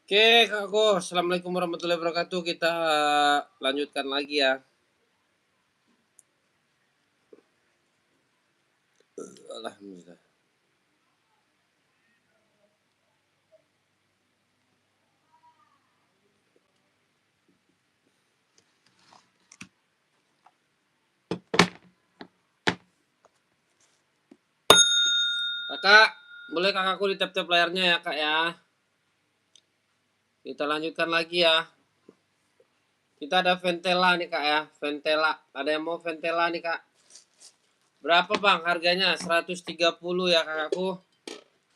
Oke, Kakakku. Assalamualaikum warahmatullahi wabarakatuh. Kita lanjutkan lagi ya. Alhamdulillah. Kakak, boleh kakakku di tap-tap layarnya ya, Kak ya. Kita lanjutkan lagi ya. Kita ada Ventela nih, Kak ya. Ventela. Ada yang mau Ventela nih, Kak? Berapa, Bang, harganya? 130 ya, kakakku.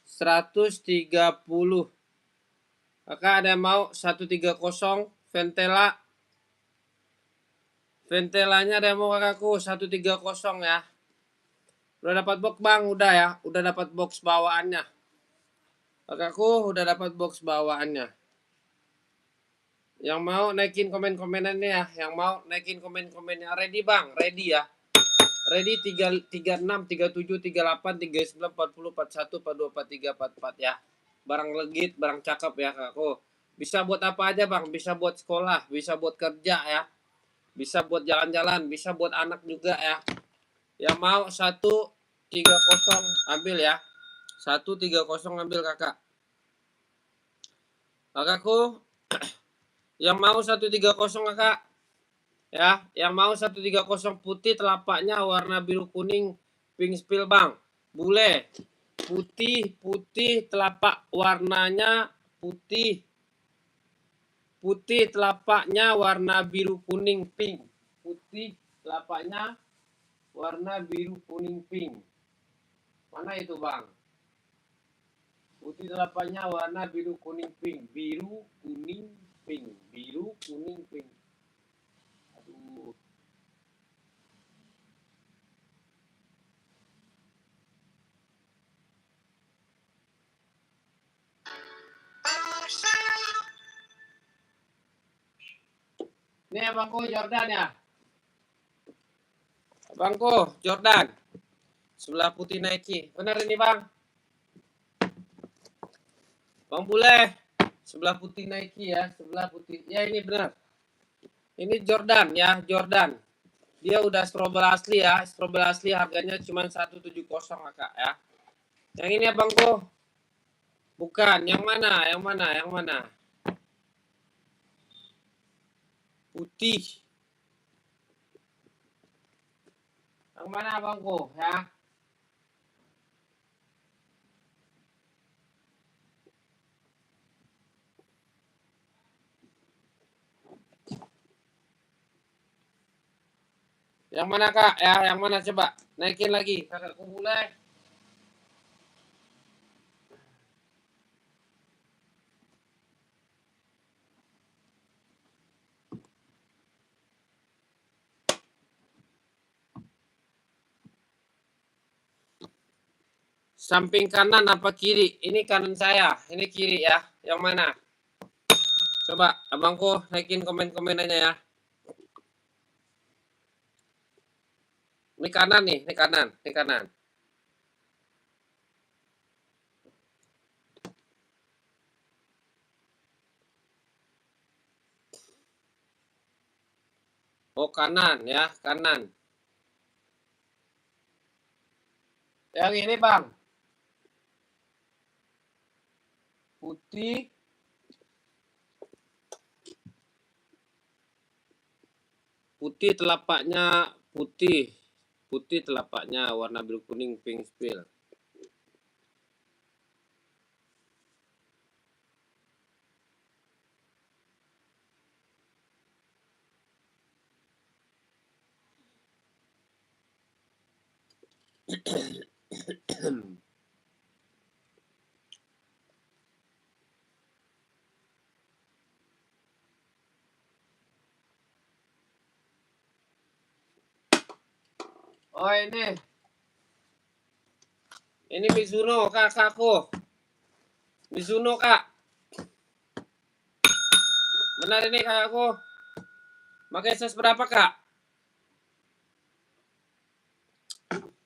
130. Kakak ada yang mau 130 Ventela? Ventelanya ada yang mau kakakku 130 ya. Udah dapat box, Bang? Udah ya. Udah dapat box bawaannya. Kakakku udah dapat box bawaannya. Yang mau naikin komen-komenannya ya. Yang mau naikin komen-komennya. Ready, Bang? Ready ya. Ready 36, 37, 38, 39, 40, 41, 42, 43, 44 ya. Barang legit, barang cakep ya, kakakku. Bisa buat apa aja, Bang? Bisa buat sekolah, bisa buat kerja ya. Bisa buat jalan-jalan, bisa buat anak juga ya. Yang mau 130 ambil ya. 130 ambil, kakak. Kakakku yang mau 130, kakak. Ya, yang mau 130 putih telapaknya warna biru kuning pink spill, Bang. Boleh. Putih telapak warnanya putih. Putih telapaknya warna biru kuning pink. Putih telapaknya warna biru kuning pink. Mana itu, Bang? Putih telapaknya warna biru kuning pink. Biru kuning pink. Biru kuning pink. Aduh. Ini abangku Jordan ya. Abangku Jordan. Sebelah putih Nike. Benar ini, Bang? Bang boleh. Sebelah putih Nike ya. Sebelah putih. Ya ini benar. Ini Jordan ya. Jordan. Dia udah strobel asli ya. Strobel asli harganya cuma 170, kakak ya. Yang ini abangku. Bukan. Yang mana? Yang mana? Yang mana? Putih. Yang mana abangku ya? Yang mana, kak? Ya, yang mana coba? Naikin lagi. Kakakku boleh. Samping kanan apa kiri? Ini kanan saya. Ini kiri ya. Yang mana? Coba abangku naikin komen-komenannya ya. Ini kanan nih, ini kanan, ini kanan. Oh kanan ya, kanan. Yang ini, Bang. Putih. Putih telapaknya putih. Putih telapaknya warna biru kuning pink spill. Oh ini. Ini Mizuno kakakku. Mizuno, kak. Benar ini kakakku. Pakai size berapa, kak?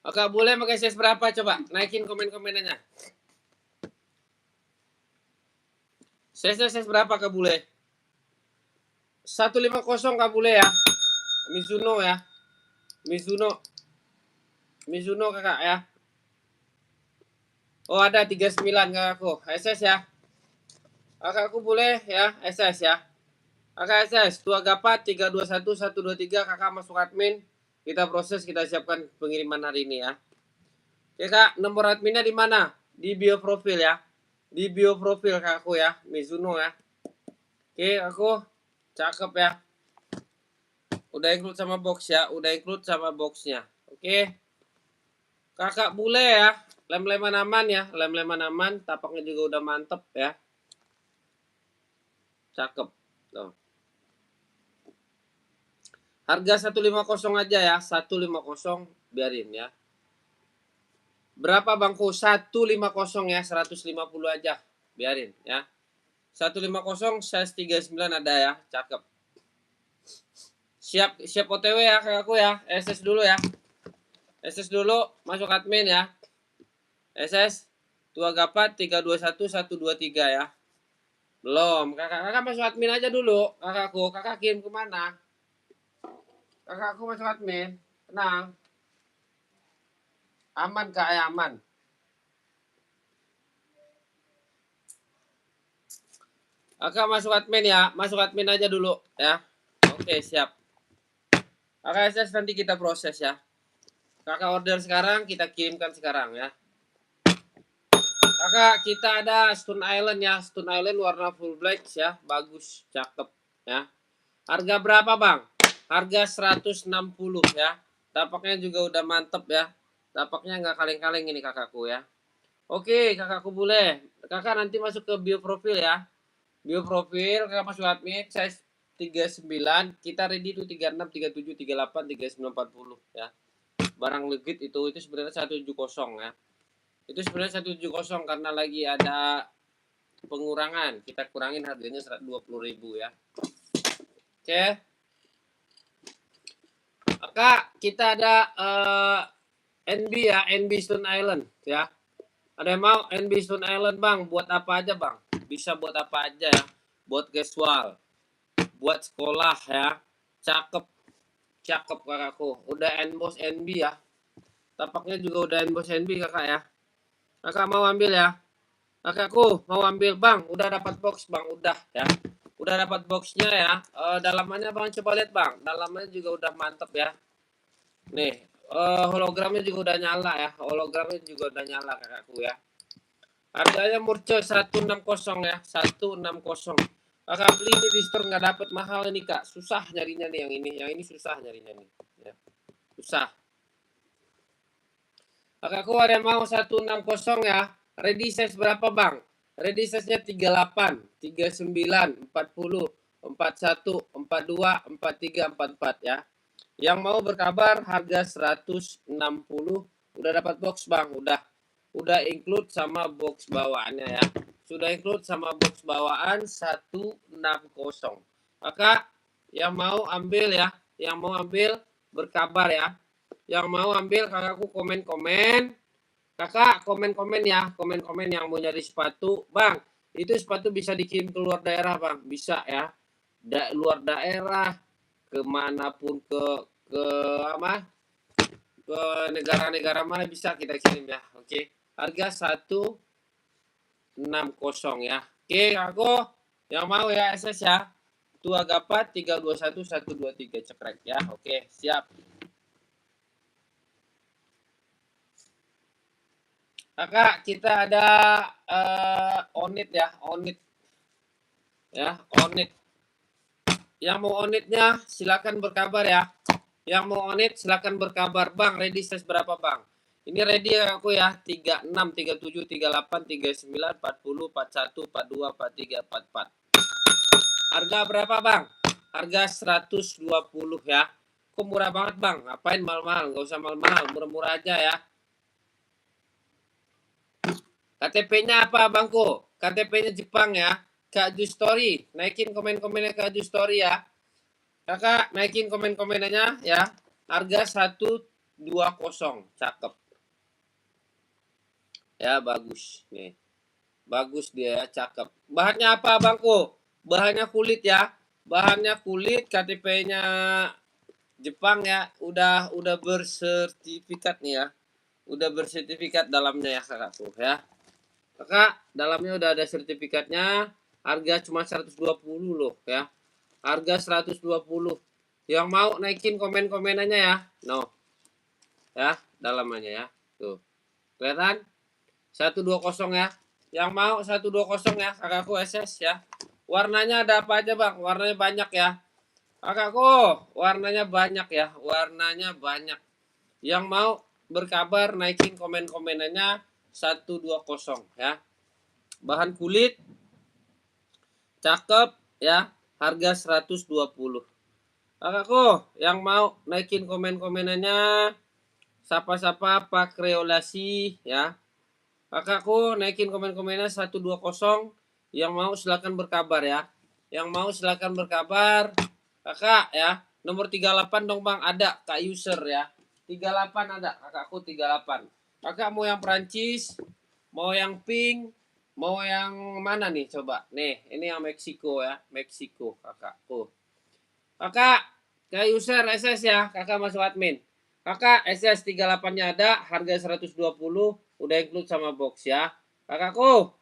Kakak boleh pakai size berapa coba? Naikin komen-komenannya. Size berapa Kak Bule? 150 Kak Bule ya. Mizuno ya. Mizuno kakak ya. Oh ada 39 kakakku. SS ya. Kakakku boleh ya SS ya. Kakak SS 2 gapat 321 123 kakak masuk admin. Kita proses, kita siapkan pengiriman hari ini ya. Oke kak, nomor adminnya di mana? Di bio profil ya. Di bio profil kakakku ya, Mizuno ya. Oke aku cakep ya. Udah include sama box ya, udah include sama boxnya. Oke. Kakak bule ya, lem-leman aman ya, lem-leman aman, tapaknya juga udah mantep ya. Cakep. Tuh. Harga 150 aja ya, 150 biarin ya. Berapa bangku? 150 ya, 150 aja. Biarin ya. 150 size 39 ada ya, cakep. Siap OTW ya kakakku ya. SS dulu ya. SS dulu, masuk admin ya. SS 2 gapat 321 123 ya. Belum, kakak masuk admin aja dulu. Kakak kirim kemana? Kakakku masuk admin. Tenang. Aman kak ya, aman. Kakak masuk admin ya. Masuk admin aja dulu ya. Oke, siap. Kakak SS nanti kita proses ya. Kakak order sekarang, kita kirimkan sekarang ya. Kakak, kita ada Stone Island ya. Stone Island warna full black ya. Bagus, cakep ya. Harga berapa bang? Harga 160 ya. Tapaknya juga udah mantep ya. Tapaknya nggak kaleng-kaleng ini kakakku ya. Oke, kakakku boleh. Kakak nanti masuk ke bio profil ya. Bio profil, kakak masuk admin, size 39, kita ready itu 36, 37, 38, 39, 40 ya. Barang legit itu sebenarnya 170 ya. Itu sebenarnya 170 karena lagi ada pengurangan. Kita kurangin harganya 120.000 ya. Oke. Kak, kita ada NB ya, NB Stone Island ya. Ada yang mau NB Stone Island bang? Buat apa aja bang? Bisa buat apa aja ya? Buat casual, buat sekolah ya. Cakep kakakku. Udah emboss NB ya. Tapaknya juga udah emboss NB kakak ya. Kakak mau ambil ya. Kakakku mau ambil bang. Udah dapat box bang. Udah ya. Udah dapat boxnya ya. Dalamannya bang coba lihat bang. Dalamannya juga udah mantep ya. Nih. Hologramnya juga udah nyala ya. Hologramnya juga udah nyala kakakku ya. Harganya murcoy 160 ya. 160. Kakak beli ini di store nggak dapet mahal ini kak. Susah nyarinya nih yang ini. Yang ini susah nyarinya nih. Ya. Susah. Kakakku ada yang mau 160 ya. Ready size berapa bang? Ready size-nya 38, 39, 40, 41, 42, 43, 44 ya. Yang mau berkabar harga 160 udah dapat box bang, udah include sama box bawaannya ya. Sudah include sama box bawaan 160. Kakak yang mau ambil ya, yang mau ambil berkabar ya. Yang mau ambil kakakku komen-komen. Kakak komen-komen ya, komen-komen yang mau nyari sepatu. Bang, itu sepatu bisa dikirim ke luar daerah bang, bisa ya. Luar daerah, kemanapun ke apa? Ke negara-negara mana bisa kita kirim ya. Oke, harga 160 ya. Oke, aku yang mau ya SS ya. 2 gapat 321 123 cekrek ya. Oke, siap. Kakak, kita ada onit ya, onit. Ya, onit. Yang mau onitnya silakan berkabar ya. Yang mau onit silakan berkabar. Bang, ready size berapa, Bang? Ini ready ya aku ya. 36, 37, 38, 39, 40, 41, 42, 43, 44. Harga berapa, Bang? Harga 120 ya. Kok murah banget, Bang? Ngapain mahal-mahal? Enggak usah mahal-mahal, murah-murah aja ya. KTP-nya apa bangku? KTP-nya Jepang ya. Kak Ju Story. Naikin komen-komennya Kak Ju Story ya. Kakak naikin komen-komennya ya. Harga 120. Cakep. Ya bagus. Nih. Bagus dia ya, cakep. Bahannya apa abangku? Bahannya kulit ya. Bahannya kulit, KTP-nya Jepang ya. Udah bersertifikat nih ya. Udah bersertifikat dalamnya ya kakakku ya. Kakak, dalamnya udah ada sertifikatnya. Harga cuma 120 loh ya. Harga 120. Yang mau naikin komen-komenannya ya. No. Ya, dalamannya ya. Tuh. Kelihatan? 120 ya. Yang mau 120 ya, kakakku SS ya. Warnanya ada apa aja, Bang? Warnanya banyak ya. Kakakku, warnanya banyak ya. Warnanya banyak. Yang mau berkabar naikin komen-komenannya 120 ya. Bahan kulit cakep ya. Harga 120. Kakakku, yang mau naikin komen-komenannya sapa-sapa Pak Kreolasi ya. Kakakku naikin komen-komennya 120. Yang mau silakan berkabar ya. Yang mau silakan berkabar. Kakak ya. Nomor 38 dong Bang, ada Kak user ya. 38 ada, kakakku 38. Kakak mau yang Prancis, mau yang pink, mau yang mana nih coba? Nih, ini yang Meksiko ya. Meksiko kakakku. Kakak, Kak user SS ya. Kakak masuk admin. Kakak SS 38-nya ada, harga 120, udah include sama box ya. Kakakku,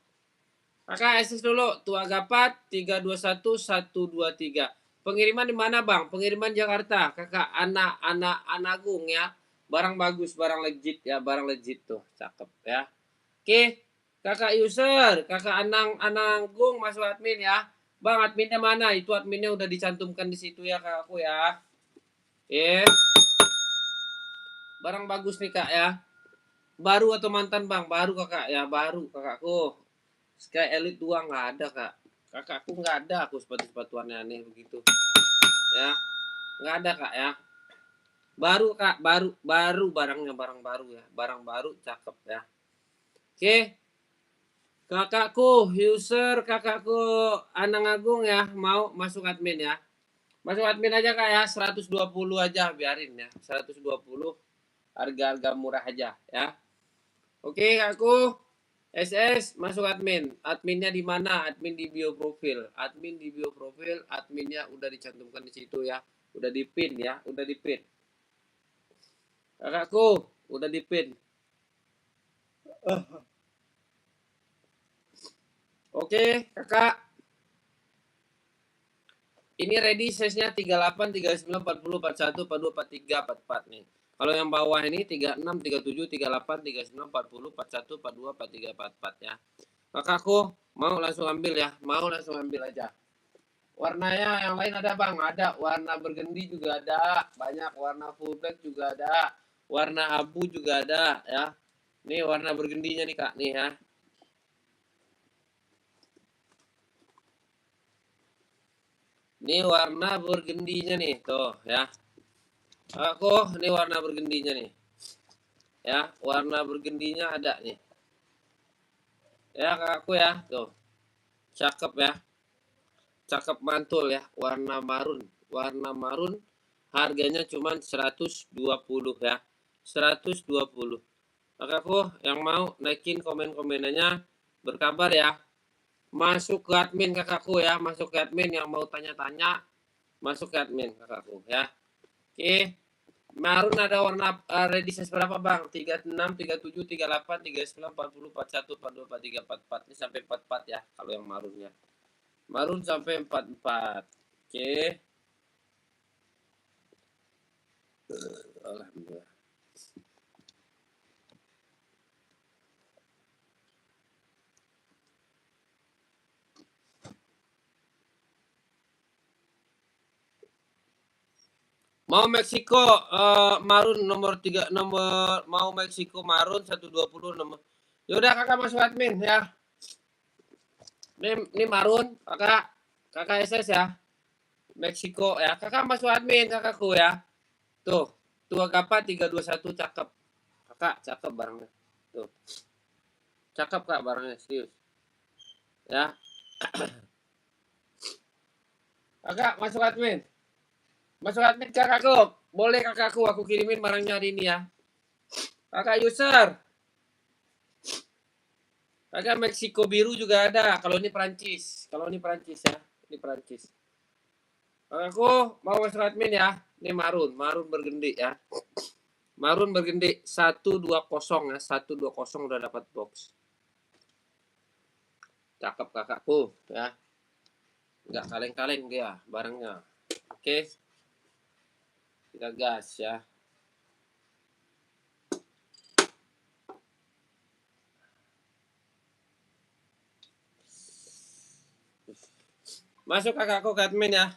kakak SS dulu, Tua Gapat 321 123. Pengiriman di mana Bang? Pengiriman Jakarta. Kakak anak Anagung ya. Barang bagus, barang legit ya, barang legit tuh, cakep ya. Oke, kakak user, kakak Anagung masuk admin ya. Bang, adminnya mana? Itu adminnya udah dicantumkan di situ ya kakakku ya. Barang bagus nih kak ya. Baru atau mantan bang? Baru kakak ya, baru kakakku. Sky Elite 2 nggak ada kak. Kakakku nggak ada aku sepatu-sepatuannya aneh begitu. Ya, nggak ada kak ya. Baru kak, baru barangnya, barang baru ya. Barang baru cakep ya. Oke. Kakakku, user kakakku Anang Agung ya, mau masuk admin ya. Masuk admin aja kak ya, 120 aja biarin ya. 120 harga-harga murah aja ya. Oke, aku SS masuk admin. Adminnya di mana? Admin di bio profil. Admin di bio profil, adminnya udah dicantumkan di situ ya. Udah di pin ya, udah di pin. Kakakku, udah di pin. Oke, kakak. Ini ready size-nya 38, 39, 40, 41, 42, 43, 44 nih. Kalau yang bawah ini 36, 37, 38, 39, 40, 41, 42, 43, 44 ya. Kakakku mau langsung ambil ya, mau langsung ambil aja. Warnanya yang lain ada bang, ada warna bergendi juga ada, banyak warna full black juga ada, warna abu juga ada ya. Nih warna bergendinya nih kak nih ya. Ini warna bergendinya nih tuh ya. Aku ini warna bergendinya nih. Ya, warna bergendinya ada nih. Ya kakakku ya, tuh. Cakep ya. Cakep mantul ya, warna marun. Warna marun harganya cuma 120 ya. 120. Kakakku yang mau naikin komen-komenannya berkabar ya. Masuk ke admin kakakku ya, masuk ke admin yang mau tanya-tanya, masuk ke admin kakakku ya. Oke. Marun ada warna ready size berapa bang? 36, 37, 38, 39, 40, 41, 42, 43, 44. Ini sampai 44 ya kalau yang marunnya. Marun sampai 44. Oke. Alhamdulillah. Mau Meksiko marun nomor 3 nomor mau Meksiko marun 120 nomor. Yaudah kakak masuk admin ya. Ini marun kakak SS ya. Meksiko ya. Kakak masuk admin kakakku ya. Tuh, tua kapak 321 cakep. Kakak cakep barangnya. Tuh. Cakep kak barangnya serius. Ya. Kakak masuk admin. Masuk admin kakakku. Boleh kakakku aku kirimin barangnya hari ini ya. Kakak user. Kakak Meksiko biru juga ada. Kalau ini Perancis. Kalau ini Perancis ya. Ini Perancis. Aku mau masuk admin ya. Ini marun. Marun bergendi ya. Marun bergendi 120 ya. 120 udah dapat box. Cakep kakakku ya. Nggak kaleng-kaleng dia barangnya. Oke. Kita gas ya. Masuk kakakku ke admin ya.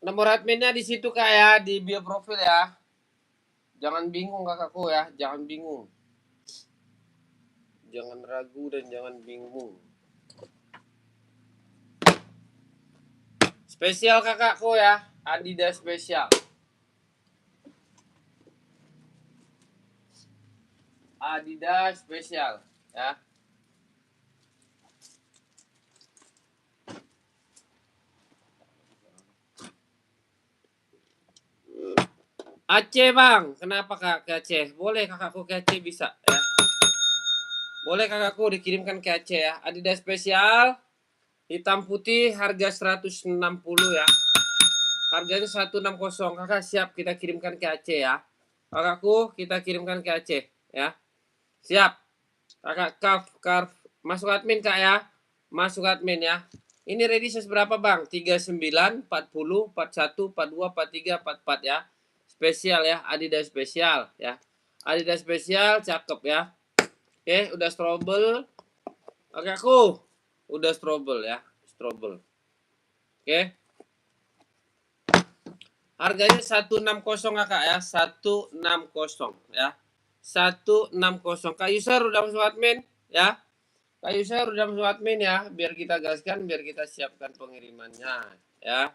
Nomor adminnya di situ kak ya, di bio profil ya. Jangan bingung kakakku ya, jangan bingung. Jangan ragu dan jangan bingung. Spesial kakakku ya, Adidas spesial. Adidas spesial ya. Aceh bang, kenapa kak ke Aceh? Boleh kakakku ke Aceh bisa ya. Boleh kakakku dikirimkan ke Aceh ya. Adidas spesial, hitam putih, harga 160 ya. Harganya 160. Kakak siap kita kirimkan ke Aceh ya. Kakakku kita kirimkan ke Aceh ya. Siap. Kakak Kaf, masuk admin kak ya. Masuk admin ya. Ini ready size berapa bang? 39, 40, 41, 42, 43, 44 ya. Spesial ya, Adidas spesial ya. Adidas spesial cakep ya. Oke, udah strobel. Oke aku udah strobel ya, strobel. Oke. Harganya 160 kakak ya, 160 ya. 160. Kak user udah masuk admin ya. Kak user udah masuk admin ya, biar kita gaskan, biar kita siapkan pengirimannya ya.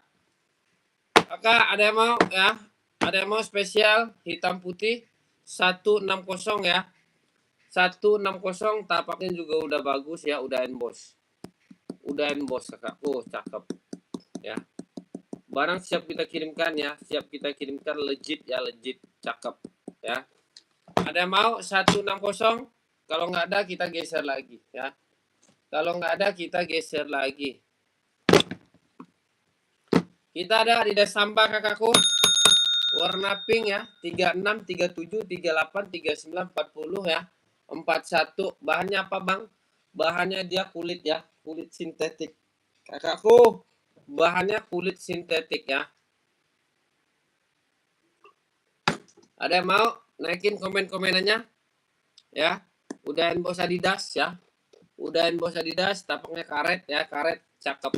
Kakak ada yang mau ya? Ada yang mau spesial hitam putih 160 ya. 160 tapaknya juga udah bagus ya, udah emboss. Udah emboss kakakku, cakep ya. Barang siap kita kirimkan ya, siap kita kirimkan legit ya, legit, cakep ya. Ada yang mau 160? Kalau nggak ada kita geser lagi ya. Kalau nggak ada kita geser lagi. Kita ada Adidas Samba kakakku. Warna pink ya, 36, 37, 38, 39, 40 ya. 41. Bahannya apa, Bang? Bahannya dia kulit ya, kulit sintetik. Kakakku, bahannya kulit sintetik ya. Ada yang mau naikin komen-komenannya? Ya. Udah emboss Adidas ya. Udah emboss Adidas, tapaknya karet ya, karet cakep.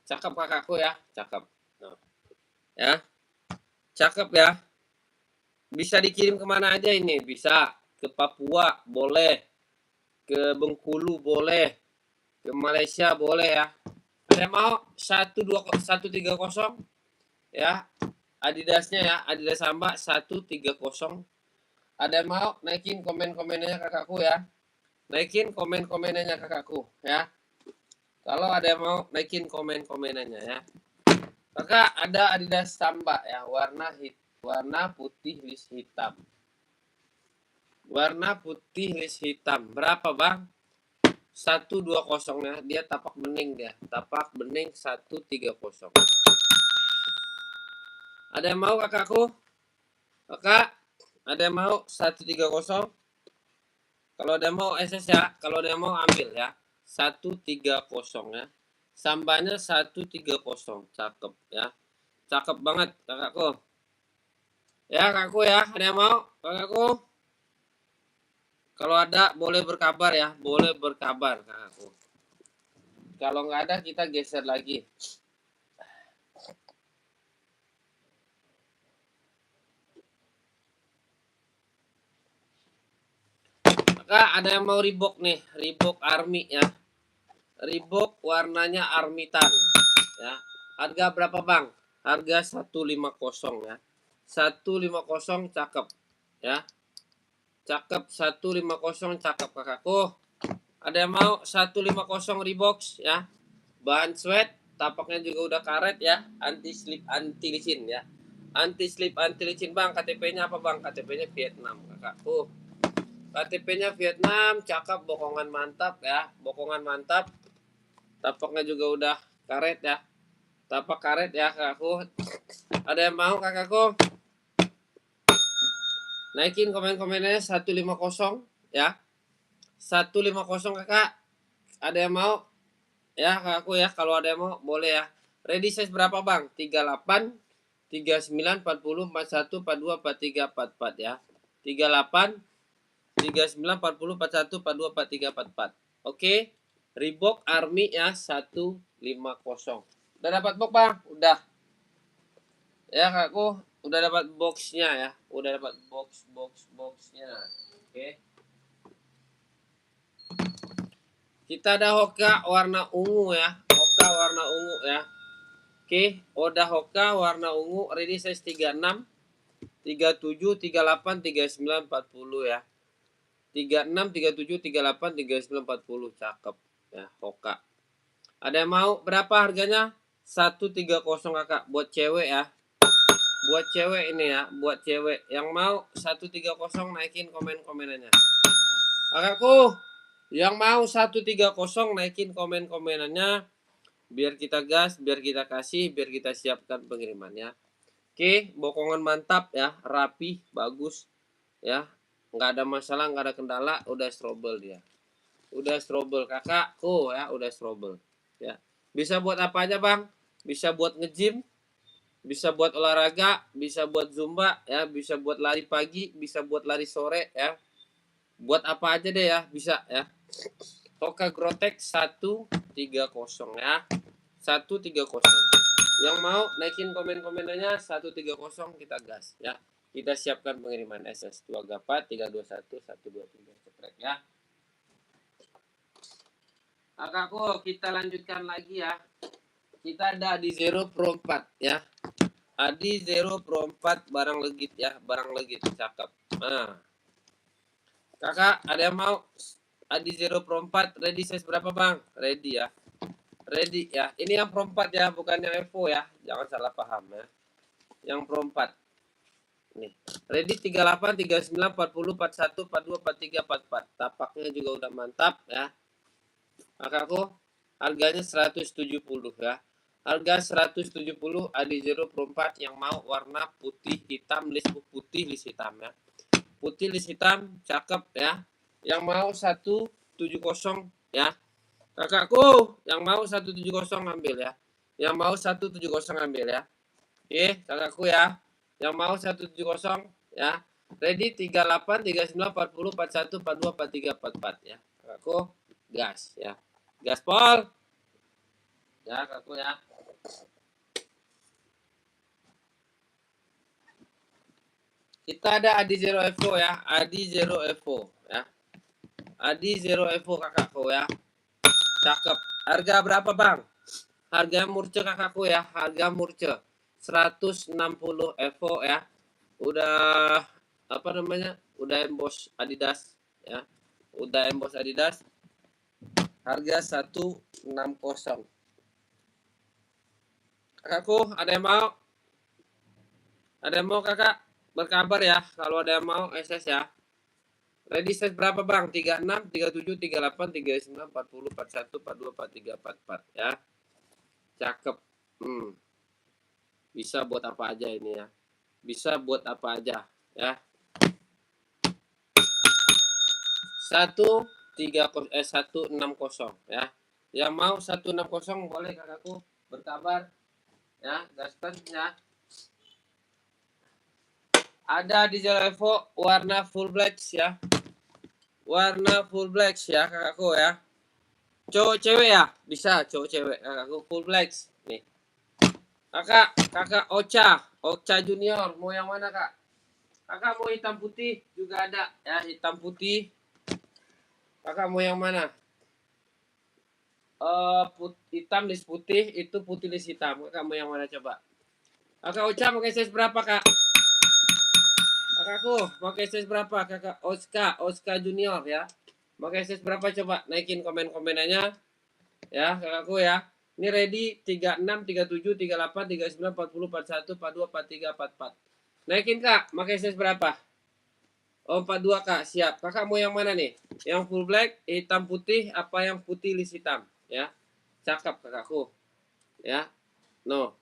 Cakep kakakku ya, cakep. Nah, ya. Cakep ya. Bisa dikirim kemana aja ini? Bisa ke Papua boleh, ke Bengkulu boleh, ke Malaysia boleh ya. Ada mau 130 ya. Adidasnya ya, Adidas Samba 130. Ada mau naikin komen-komennya kakakku ya. Naikin komen-komennya kakakku ya. Kalau ada yang mau naikin komen-komenannya ya. Kakak ada Adidas Samba ya, warna putih list hitam. Warna putih list hitam. Berapa, Bang? 120 ya. Dia tapak bening dia. Tapak bening 130. Ada yang mau kakakku? Kakak, ada yang mau 130? Kalau ada yang mau SS ya, kalau ada yang mau ambil ya. 130 ya. Sambanya 130. Cakep ya. Cakep banget kakakku. Ya kakakku ya, ada yang mau kakakku? Kalau ada boleh berkabar ya, boleh berkabar kakakku. Kalau nggak ada kita geser lagi. Kakak Kakak ada yang mau Reebok nih, Reebok Army ya. Reebok warnanya armitan ya. Harga berapa Bang? Harga 150 ya. 150 cakep ya. Cakep 150 cakep kakakku. Ada yang mau 150 Reebok ya. Bahan sweat, tapaknya juga udah karet ya. Anti slip, anti licin ya. Anti slip, anti licin Bang. KTP-nya apa Bang? KTP-nya Vietnam kakakku. KTP-nya Vietnam, cakep, bokongan mantap ya. Bokongan mantap. Tapaknya juga udah karet ya. Tapak karet ya kakakku. Ada yang mau kakakku? Naikin komen-komennya 150 ya. 150 kakak. Ada yang mau? Ya kakakku ya, kalau ada yang mau boleh ya. Ready size berapa Bang? 38, 39, 40, 41, 42, 43, 44 ya. 38, 39, 40, 41, 42, 43, 44. Oke. Reebok Army ya 150. Udah dapat box Bang? Udah. Ya kakakku, udah dapat boxnya ya. Udah dapat boxnya. Oke. Kita ada Hoka warna ungu ya. Hoka warna ungu ya. Oke, Oda Hoka warna ungu, ready size 36, 37, 38, 39, 40 ya. 36, 37, 38, 39, 40 cakep ya, Hoka. Ada yang mau berapa harganya? 130 kakak buat cewek ya. Buat cewek ini ya, buat cewek yang mau 130 naikin komen-komenannya. Kakakku, yang mau 130 naikin komen-komenannya biar kita gas, biar kita kasih, biar kita siapkan pengirimannya. Oke, bokongan mantap ya, rapi, bagus ya. Nggak ada masalah, nggak ada kendala, udah strobel dia. Udah strobel kakakku ya, udah strobel ya. Bisa buat apa aja Bang? Bisa buat nge-gym, bisa buat olahraga, bisa buat zumba ya, bisa buat lari pagi, bisa buat lari sore ya. Buat apa aja deh ya, bisa ya. Hoka Grotek 130 ya. 130. Yang mau naikin komen-komenannya 130 kita gas ya. Kita siapkan pengiriman SS 2 Gapat 321 123 cekrek ya. Kakakku, kita lanjutkan lagi ya. Kita ada di Zero Pro 4 ya. Adi Zero Pro 4 barang legit ya, barang legit cakep. Nah. Kakak, ada yang mau Adi Zero Pro 4 ready size berapa Bang? Ready ya. Ready ya. Ini yang Pro 4 ya, bukan yang Evo ya. Jangan salah paham ya. Yang Pro 4. Nih. Ready 38, 39, 40, 41, 42, 43, 44. Tapaknya juga udah mantap ya. Kakakku, harganya 170 ya. Harga 170 Adi Zero Pro 4 yang mau warna putih hitam, list putih list hitam ya. Putih list hitam, cakep ya. Yang mau 170 ya. Kakakku, yang mau 170 ambil ya. Yang mau 170 ambil ya. Oke, kakakku ya. Yang mau 170 ya. Ready 38, 39, 40, 41, 42, 43, 44 ya. Kakakku, gas ya. Gaspol. Ya, kakakku ya. Kita ada Adi Zero Evo ya. Adi Zero Evo ya. Adi Zero Evo kakakku ya. Cakep. Harga berapa Bang? Harga murce kakakku ya. Harga murce 160 Evo ya. Udah apa namanya? Udah emboss Adidas ya. Udah emboss Adidas. Harga 160. Kakakku, ada yang mau? Ada yang mau kakak? Berkabar ya. Kalau ada yang mau SS ya. Ready size berapa Bang? 36, 37, 38, 39, 40, 41, 42, 43, 44 ya. Cakep. Bisa buat apa aja ini ya. Bisa buat apa aja ya. 160 ya. Yang mau 160 boleh kakakku berkabar ya, gaskan ya. Ada di Zero Evo warna full black ya. Warna full black ya kakakku ya. Cowok cewek ya? Bisa cowok cewek kakakku full black nih. Kakak Ocha Junior mau yang mana kak? Kakak mau hitam putih juga ada ya, hitam putih Kakak mau yang mana? Hitam list putih, itu putih list hitam. Kakak mau yang mana coba? Kakak Ocha pakai size berapa, Kak? Kakakku pakai size berapa? Kakak Oska Junior ya. Pakai size berapa coba? Naikin komen-komenannya ya, kakakku ya. Ini ready 36, 37, 38, 39, 40, 41, 42, 43, 44. Naikin, Kak. Pakai size berapa? Oh, 42, Kak. Siap. Kakak mau yang mana nih? Yang full black, hitam putih, apa yang putih list hitam? Ya. Cakep, kakakku. Ya. No.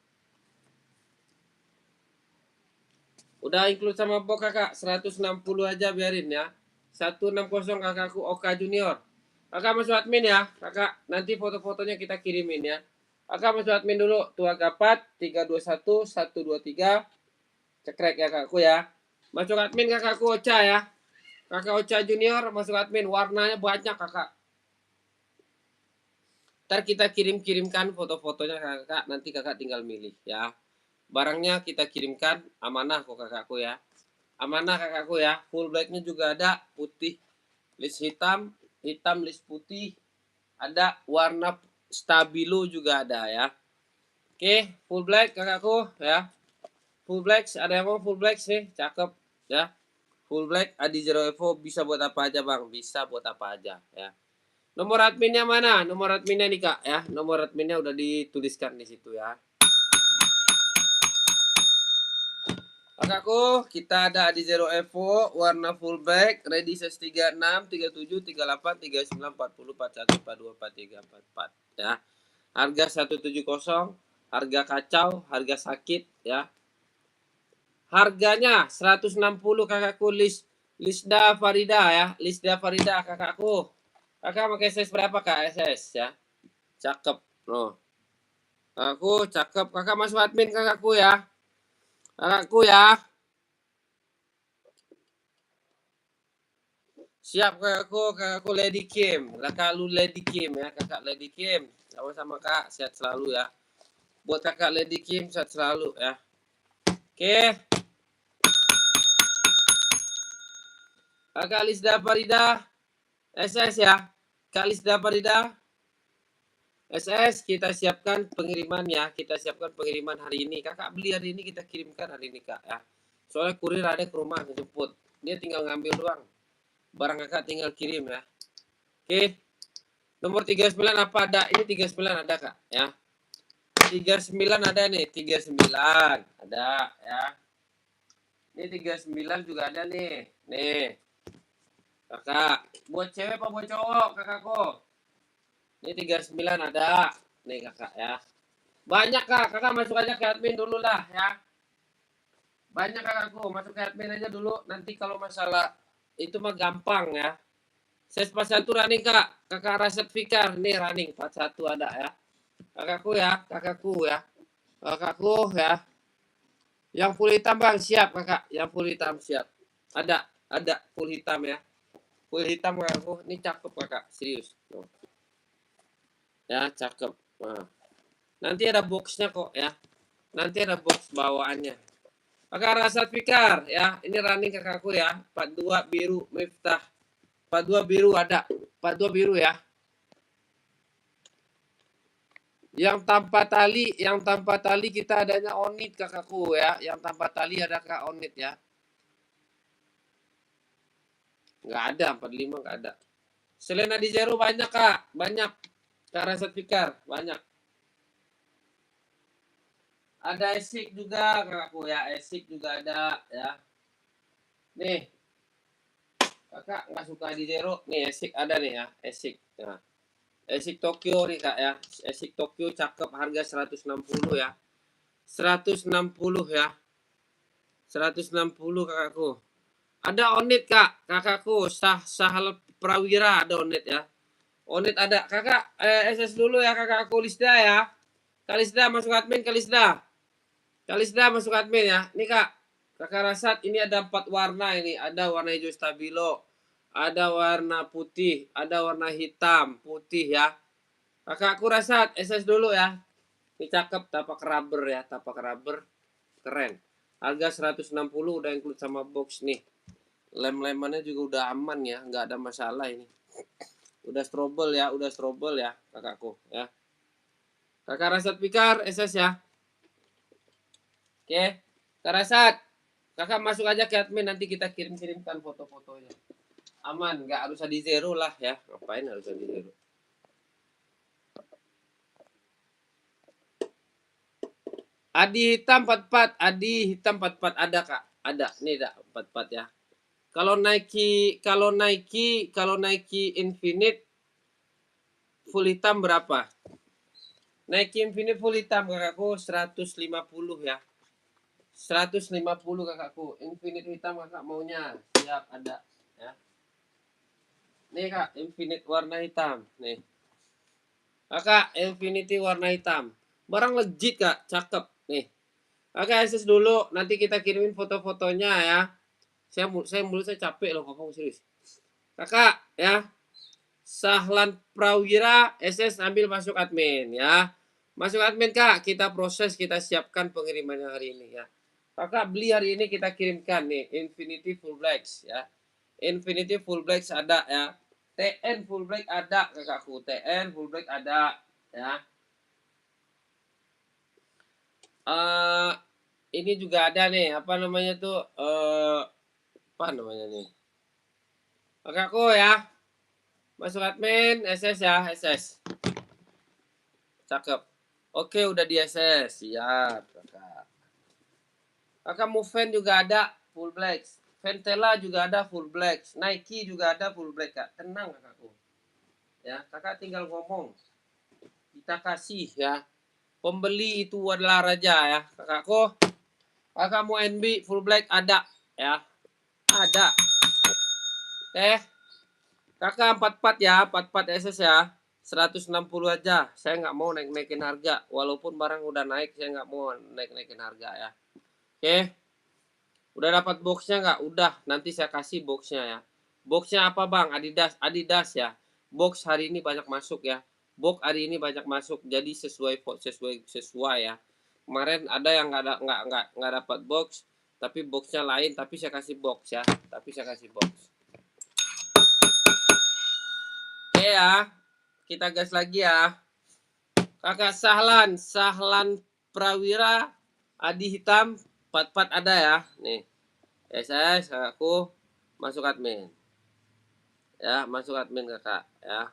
Udah include sama box, Kakak. 160 aja biarin ya. 160 kakakku Oka Junior. Kakak masuk admin ya. Kakak, nanti foto-fotonya kita kirimin ya. Kakak masuk admin dulu. Tua Gapat 321 123. Cekrek ya kakakku ya. Masuk admin kakakku Ocha ya. Kakak Ocha Junior masuk admin. Warnanya banyak, Kakak. Ntar kita kirimkan foto-fotonya kakak. Nanti kakak tinggal milih ya. Barangnya kita kirimkan amanah kok kakakku ya. Amanah kakakku ya. Full blacknya juga ada. Putih list hitam. Hitam list putih. Ada warna stabilo juga ada ya. Oke, full black kakakku ya. Full black, ada yang mau full black sih? Cakep ya. Full black Adi Zero Evo bisa buat apa aja, Bang? Bisa buat apa aja ya. Nomor adminnya mana? Nomor adminnya nih, Kak ya. Nomor adminnya udah dituliskan di situ ya. Kakakku, kita ada Adi Zero Evo warna full black, ready size 36, 37, 38, 39, 40, 41, 42, 43, 44 ya. Harga 170, harga kacau, harga sakit ya. Harganya 160 kakakku, Lisda Farida ya. Lisda Farida kakakku. Kakak pakai size berapa, Kak? SS ya. Cakep. Loh. Kakakku cakep. Kakak masuk admin kakakku ya. Kakakku ya. Siap kakakku Lady Kim. Kakak lu Lady Kim ya, kakak Lady Kim. Sama-sama Kak, sehat selalu ya. Buat kakak Lady Kim sehat selalu ya. Oke. Kakak Lisda Farida SS ya. Kak Lisda Farida SS kita siapkan pengiriman ya. Kita siapkan pengiriman hari ini. Kakak beli hari ini kita kirimkan hari ini, Kak ya. Soalnya kurir ada ke rumah jemput. Dia tinggal ngambil doang. Barang kakak tinggal kirim ya. Oke. Nomor 39 apa ada? Ini 39 ada, Kak ya. 39 ada nih. 39 ada ya. Ini 39 juga ada nih. Nih. Kakak, buat cewek apa buat cowok, kakakku? Ini 39 ada. Nih, Kakak ya. Banyak, Kak. Kakak masuk aja ke admin dulu lah ya. Banyak, kakakku. Masuk ke admin aja dulu. Nanti kalau masalah itu mah gampang ya. Saya 41 running, Kak. Kakak Raset Fikar. Nih running 41 ada ya. Kakakku ya. Kakakku ya. Kakakku ya. Yang full hitam, Bang. Siap, Kakak. Yang full hitam siap. Ada full hitam ya. Full hitam kakakku. Ini cakep, Kakak. Serius. Ya, cakep. Nah. Nanti ada boxnya kok ya. Nanti ada box bawaannya. Kakak Rasat Fikar ya. Ini running kakakku ya. 42 biru Miftah. 42 biru ada. 42 biru ya. Yang tanpa tali kita adanya onit kakakku ya. Yang tanpa tali ada Kak onit ya. Nggak ada, 45 nggak ada. Selena di Zero banyak, Kak. Banyak. Kak Rasat Fikar, banyak. Ada esik juga kakakku ya. Esik juga ada ya. Nih. Kakak nggak suka di Zero. Nih esik ada nih ya. Esik. Nah. Esik Tokyo nih, Kak ya. Esik Tokyo cakep, harga 160 ya. 160 ya. 160 kakakku. Ada onit, Kak. Kakakku Sahal Prawira ada onit ya. Onit ada. Kakak SS dulu ya kakakku Lisda ya. Kalisda masuk admin, Kalisda. Kalisda masuk admin ya. Nih, Kak. Kakak Rasat ini ada 4 warna ini. Ada warna hijau stabilo. Ada warna putih. Ada warna hitam putih ya. Kakakku Rasat SS dulu ya. Ini cakep, tapak rubber ya. Tapak rubber. Keren. Harga 160 udah include sama box nih. Lem-lemannya juga udah aman ya. Nggak ada masalah ini. Udah strobel ya, kakakku ya. Kakak Rasad Pikar SS ya. Oke. Kak Rasad, kakak masuk aja ke admin, nanti kita kirim-kirimkan foto-fotonya. Aman, nggak harus di zero lah ya. Ngapain harus di zero? Adi hitam 44, Adi hitam 44 ada kak, ada nih dah 44 ya. Kalau Nike Infinite full hitam berapa? Nike Infinite full hitam kakakku 150 ya. 150 kakakku. Infinite hitam kakak maunya. Siap ada ya. Nih kak, Infinite warna hitam. Nih. Kakak, Infinity warna hitam. Barang legit kak, cakep. Nih. Oke, akses dulu. Nanti kita kirimin foto-fotonya ya. Saya capek loh ngomong serius. Kakak, ya. Sahlan Prawira SS ambil masuk admin ya. Masuk admin kak, kita proses, kita siapkan pengirimannya hari ini ya. Kakak beli hari ini kita kirimkan nih Infinity Full Blacks ya. Infinity Full Blacks ada ya. TN Full Black ada kakakku. TN Full Black ada ya. Ini juga ada nih, apa namanya tuh? Apa namanya nih? Kakakku ya. Masuk admin, SS ya, SS. Cakep. Oke, udah di SS. Siap, kakak. Kakak Moven juga ada full black. Ventela juga ada full black. Nike juga ada full black, kak. Tenang, kakakku. Ya, kakak tinggal ngomong. Kita kasih ya. Pembeli itu adalah raja ya, kakakku. Kakak mau NB full black ada ya. Ada. Kakak 44 ya, 44 SS ya. 160 aja. Saya nggak mau naik-naikin harga. Walaupun barang udah naik, saya nggak mau naik-naikin harga ya. Oke. Udah dapat boxnya nggak? Udah. Nanti saya kasih boxnya ya. Boxnya apa bang? Adidas ya. Box hari ini banyak masuk ya. Box hari ini banyak masuk. Jadi sesuai ya. Kemarin ada yang nggak dapat box. Tapi boxnya lain. Tapi saya kasih box ya. Oke ya. Kita gas lagi ya. Kakak Sahlan Prawira, Adi hitam 44 ada ya. Nih. SS aku masuk admin. Ya, masuk admin kakak ya.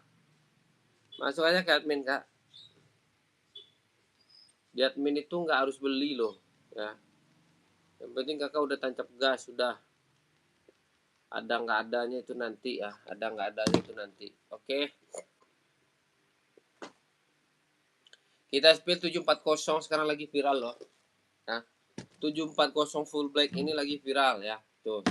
Masuk aja ke admin kak. Di admin itu nggak harus beli loh ya. Yang penting kakak udah tancap gas sudah. Ada nggak adanya itu nanti ya. Oke. Kita spill 740 sekarang lagi viral loh. Nah, 740 full black ini lagi viral ya. Tuh.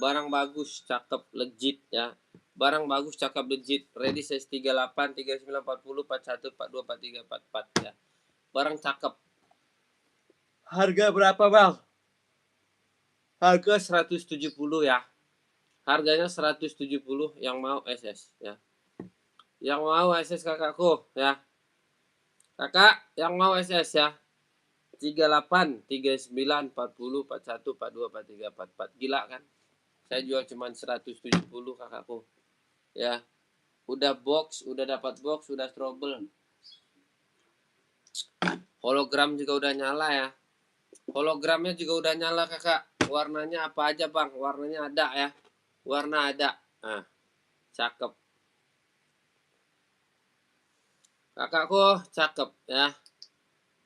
Barang bagus, cakep, legit ya. Barang bagus, cakep, legit. Ready size 38, 39, 40, 41, 42, 43, 44 ya. Barang cakep. Harga berapa, Bang? Harga 170 ya. Harganya 170 yang mau SS ya. Yang mau SS kakakku ya. Kakak yang mau SS ya. 38, 39, 40, 41, 42, 43, 44. Gila kan? Saya jual cuma 170 kakakku. Ya. Udah box, udah dapat box, udah trouble. Hologram juga udah nyala ya. Hologramnya juga udah nyala kakak. Warnanya apa aja bang? Warnanya ada ya. Warna ada. Nah, cakep. Kakakku cakep ya.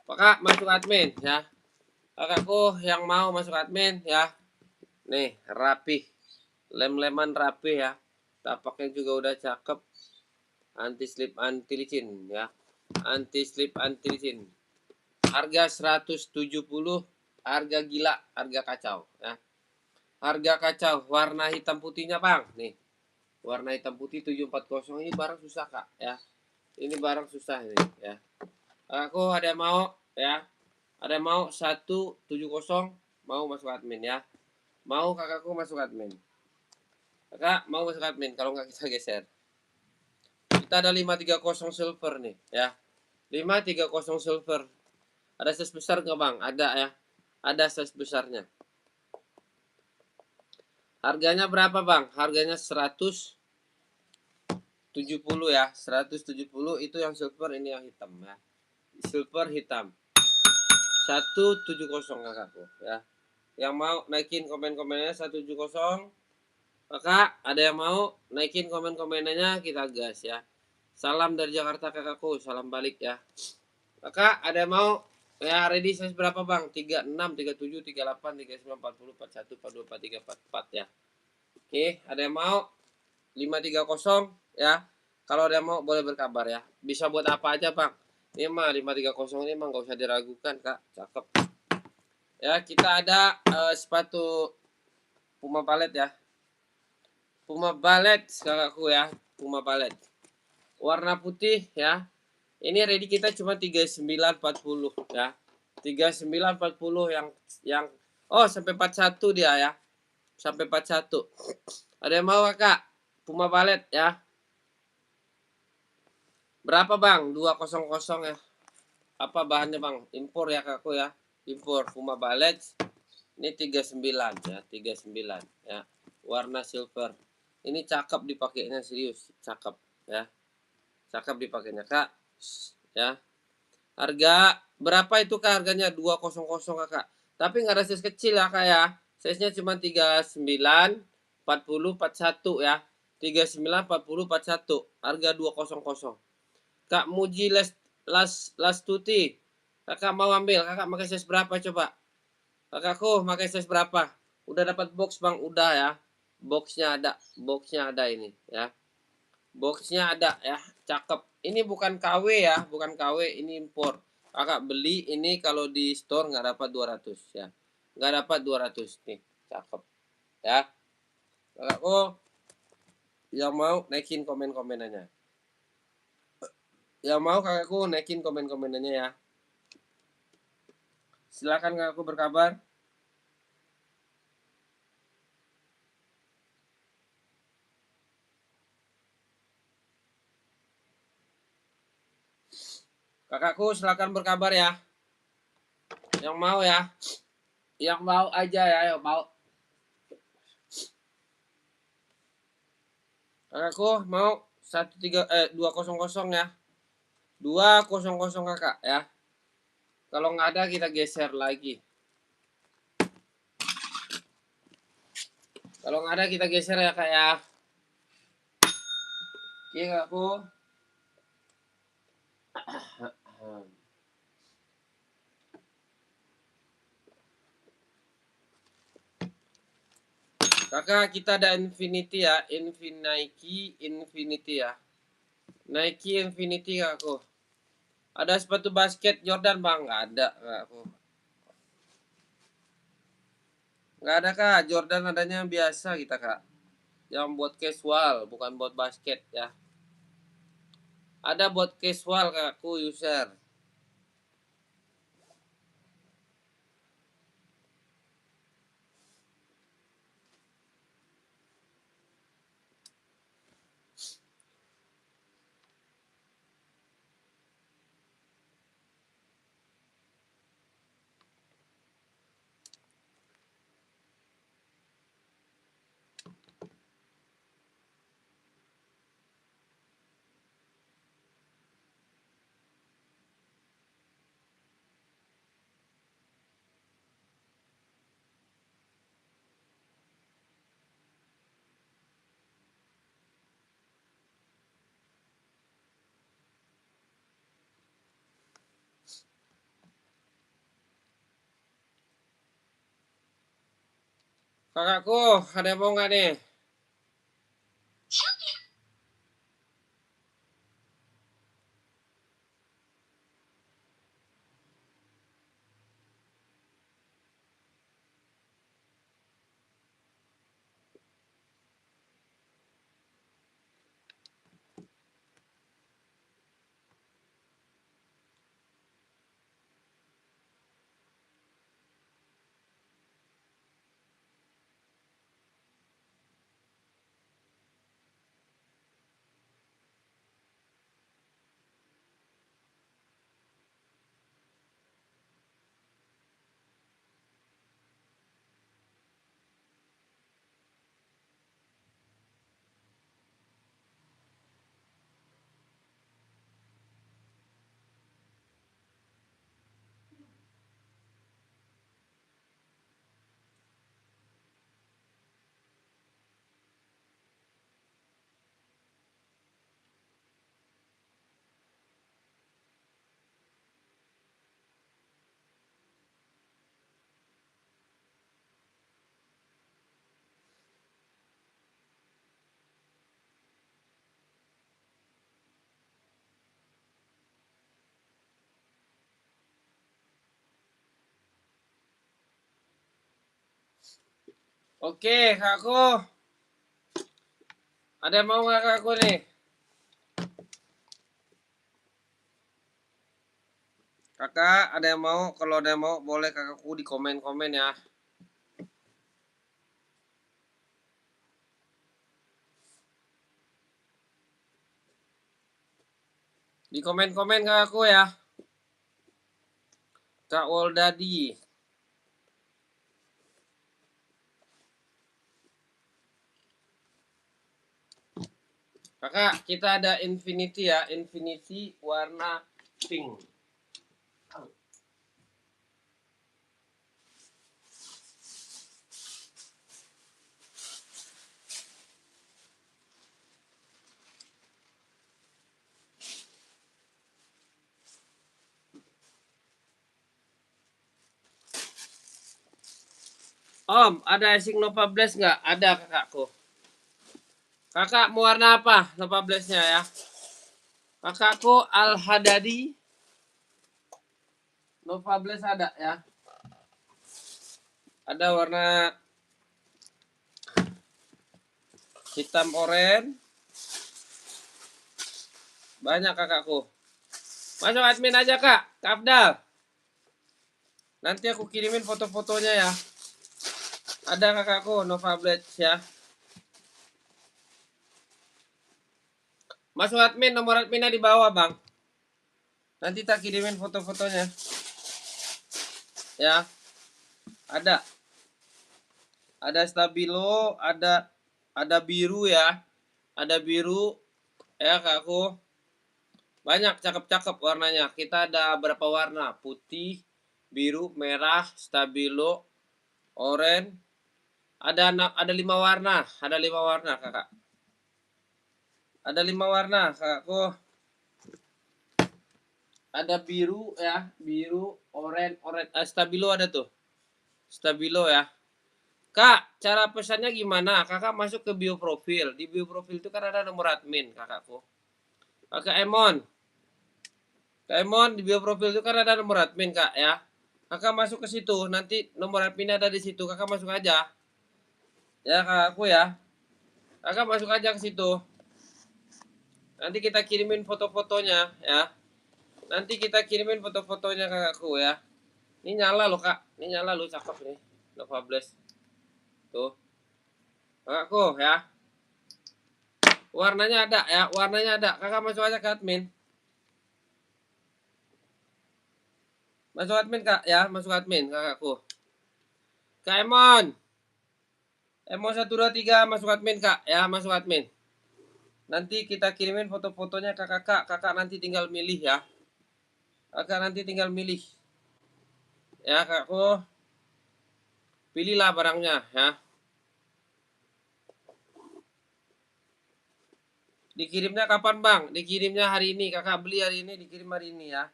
Kakak masuk admin ya. Kakakku yang mau masuk admin ya. Nih rapi. Lem-leman rapi ya. Tapaknya juga udah cakep. Anti slip anti licin ya. Anti slip anti licin. Harga 170. Harga gila. Harga kacau ya. Harga kacau. Warna hitam putihnya bang. Nih. Warna hitam putih 740 ini barang susah kak ya. Ini barang susah ini ya. Aku ada yang mau ya. Ada yang mau 170 mau masuk admin ya. Mau kakakku masuk admin. Kakak mau masuk admin, kalau nggak kita geser. Kita ada 530 silver nih ya. 530 silver. Ada size besar nggak bang? Ada ya. Ada size besarnya. Harganya berapa bang? Harganya 100 70 ya, 170 itu yang silver, ini yang hitam ya. Silver hitam. 170 kakakku ya. Yang mau naikin komen-komennya 170. Kakak, ada yang mau naikin komen-komennya, kita gas ya. Salam dari Jakarta kakakku, salam balik ya. Kakak, ada yang mau ya ready size berapa bang? 36, 37, 38, 39, 40, 41, 42, 43, 44 ya. Oke, ada yang mau 530 ya. Kalau ada yang mau boleh berkabar ya. Bisa buat apa aja bang? Ini mah 530 ini mah gak usah diragukan kak, cakep. Ya kita ada sepatu Puma Ballet ya. Puma Ballet kakakku ya, Puma Ballet. Warna putih ya. Ini ready kita cuma 3940 ya. 3940 yang oh sampai 41 dia ya. Sampai 41. Ada yang mau kakak? Puma Ballet ya. Berapa bang? 200 ya. Apa bahannya bang? Impor ya kakakku ya. Impor Puma Ballet. Ini 39 ya, 39 ya. Warna silver. Ini cakep dipakainya, serius, cakep ya. Cakep dipakainya kak. Ya. Harga berapa itu kak harganya? 200 kakak. Tapi nggak ada size kecil ya kak ya. Size-nya cuma 39, 40, 41 ya. 39, 40, 41. Harga 200. Kak Muji Lastuti. Kakak mau ambil, kakak pakai size berapa coba? Kakakku pakai size berapa? Udah dapat box bang? Udah ya. Boxnya ada ini ya. Boxnya ada ya. Cakep. Ini bukan KW ya, bukan KW, ini impor. Kakak beli ini kalau di store nggak dapat 200 ya. Nggak dapat 200 nih. Cakep ya. Kakakku yang mau naikin komen-komenannya. Yang mau kakakku naikin komen-komenannya ya. Silakan kakakku berkabar. Kakakku silakan berkabar ya. Yang mau ya. Yang mau aja ya, yang mau. Kakakku mau 200 ya. 200 kakak ya. Kalau nggak ada kita geser lagi. Kalau nggak ada kita geser ya kak ya. Oke kakakku. Kakak kita ada Infinity ya. Infinity ya. Nike Infinity kakakku. Ada sepatu basket Jordan bang? Nggak ada kakakku. Nggak ada kak. Jordan adanya biasa kita kak. Yang buat casual, bukan buat basket ya. Ada buat casual kakakku user. Kakakku, ada yang mau nggak nih? Oke, kakakku. Ada yang mau nggak kakakku nih? Kakak, ada yang mau? Kalau ada yang mau, boleh kakakku di komen-komen ya. Di komen-komen kakakku ya. Kak Woldadi. Kakak, kita ada Infinity ya. Infinity warna pink. Om, ada Asing Nova Blast nggak? Ada kakakku. Kakak mau warna apa Nova Blast-nya ya? Kakakku Al Hadadi. Nova Blast ada ya. Ada warna hitam oranye. Banyak kakakku. Masuk admin aja kak. Kak Abdal. Nanti aku kirimin foto-fotonya ya. Ada kakakku Nova Blast ya. Masuk admin, nomor adminnya di bawah bang. Nanti tak kirimin foto-fotonya. Ya. Ada. Ada stabilo, ada biru ya. Ada biru ya kakakku. Banyak cakep-cakep warnanya. Kita ada berapa warna? Putih, biru, merah, stabilo, oranye. Ada 5 warna. Ada 5 warna kakak. Ada 5 warna kakakku. Ada biru ya, biru, oranye, stabilo ada tuh. Stabilo ya. Kak, cara pesannya gimana? Kakak masuk ke bio profil. Di bio profil itu kan ada nomor admin kakakku. Kakak Emon. Kak Emon, di bio profil itu kan ada nomor admin kak ya. Kakak masuk ke situ. Nanti nomor adminnya ada di situ. Kakak masuk aja. Ya kakakku ya. Kakak masuk aja ke situ. Nanti kita kirimin foto-fotonya ya. Nanti kita kirimin foto-fotonya kakakku ya. Ini nyala loh kak. Ini nyala loh, cakep nih. Nova Blast. Tuh. Kakakku ya. Warnanya ada ya. Warnanya ada. Kakak masuk aja ke admin. Masuk admin kak ya. Masuk admin kakakku. Kak Emon. Emon 123 masuk admin kak ya. Masuk admin. Nanti kita kirimin foto-fotonya ke kakak. Kakak nanti tinggal milih ya. Kakak nanti tinggal milih. Ya kakakku. Pilihlah barangnya ya. Dikirimnya kapan bang? Dikirimnya hari ini. Kakak beli hari ini, dikirim hari ini ya.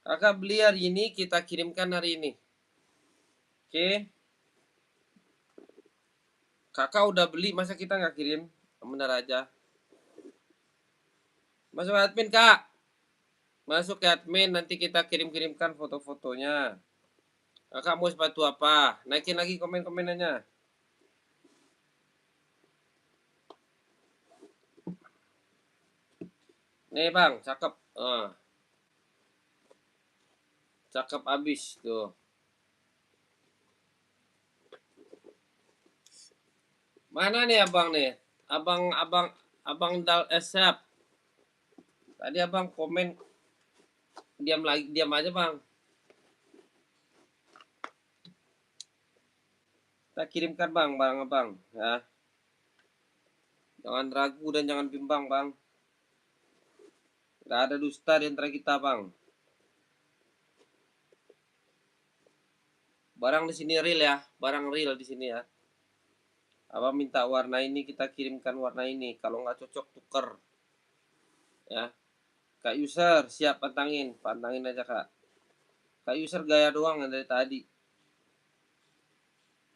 Kakak beli hari ini, kita kirimkan hari ini. Oke. Kakak udah beli, masa kita nggak kirim? Bener aja. Masuk admin kak. Masuk ke admin, nanti kita kirim-kirimkan foto-fotonya. Kakak mau sepatu apa? Naikin lagi komen-komenannya. Nih bang, cakep. Cakep abis tuh. Mana nih abang nih? Abang Dal Esap. Tadi abang komen diam aja bang. Kita kirimkan bang barang abang ya. Jangan ragu dan jangan bimbang bang. Gak ada dusta di antara kita bang. Barang di sini real ya, barang real di sini ya. Abang minta warna ini, kita kirimkan warna ini. Kalau nggak cocok tuker ya. Kak user siap pantangin aja kak. Kak user gaya doang dari tadi.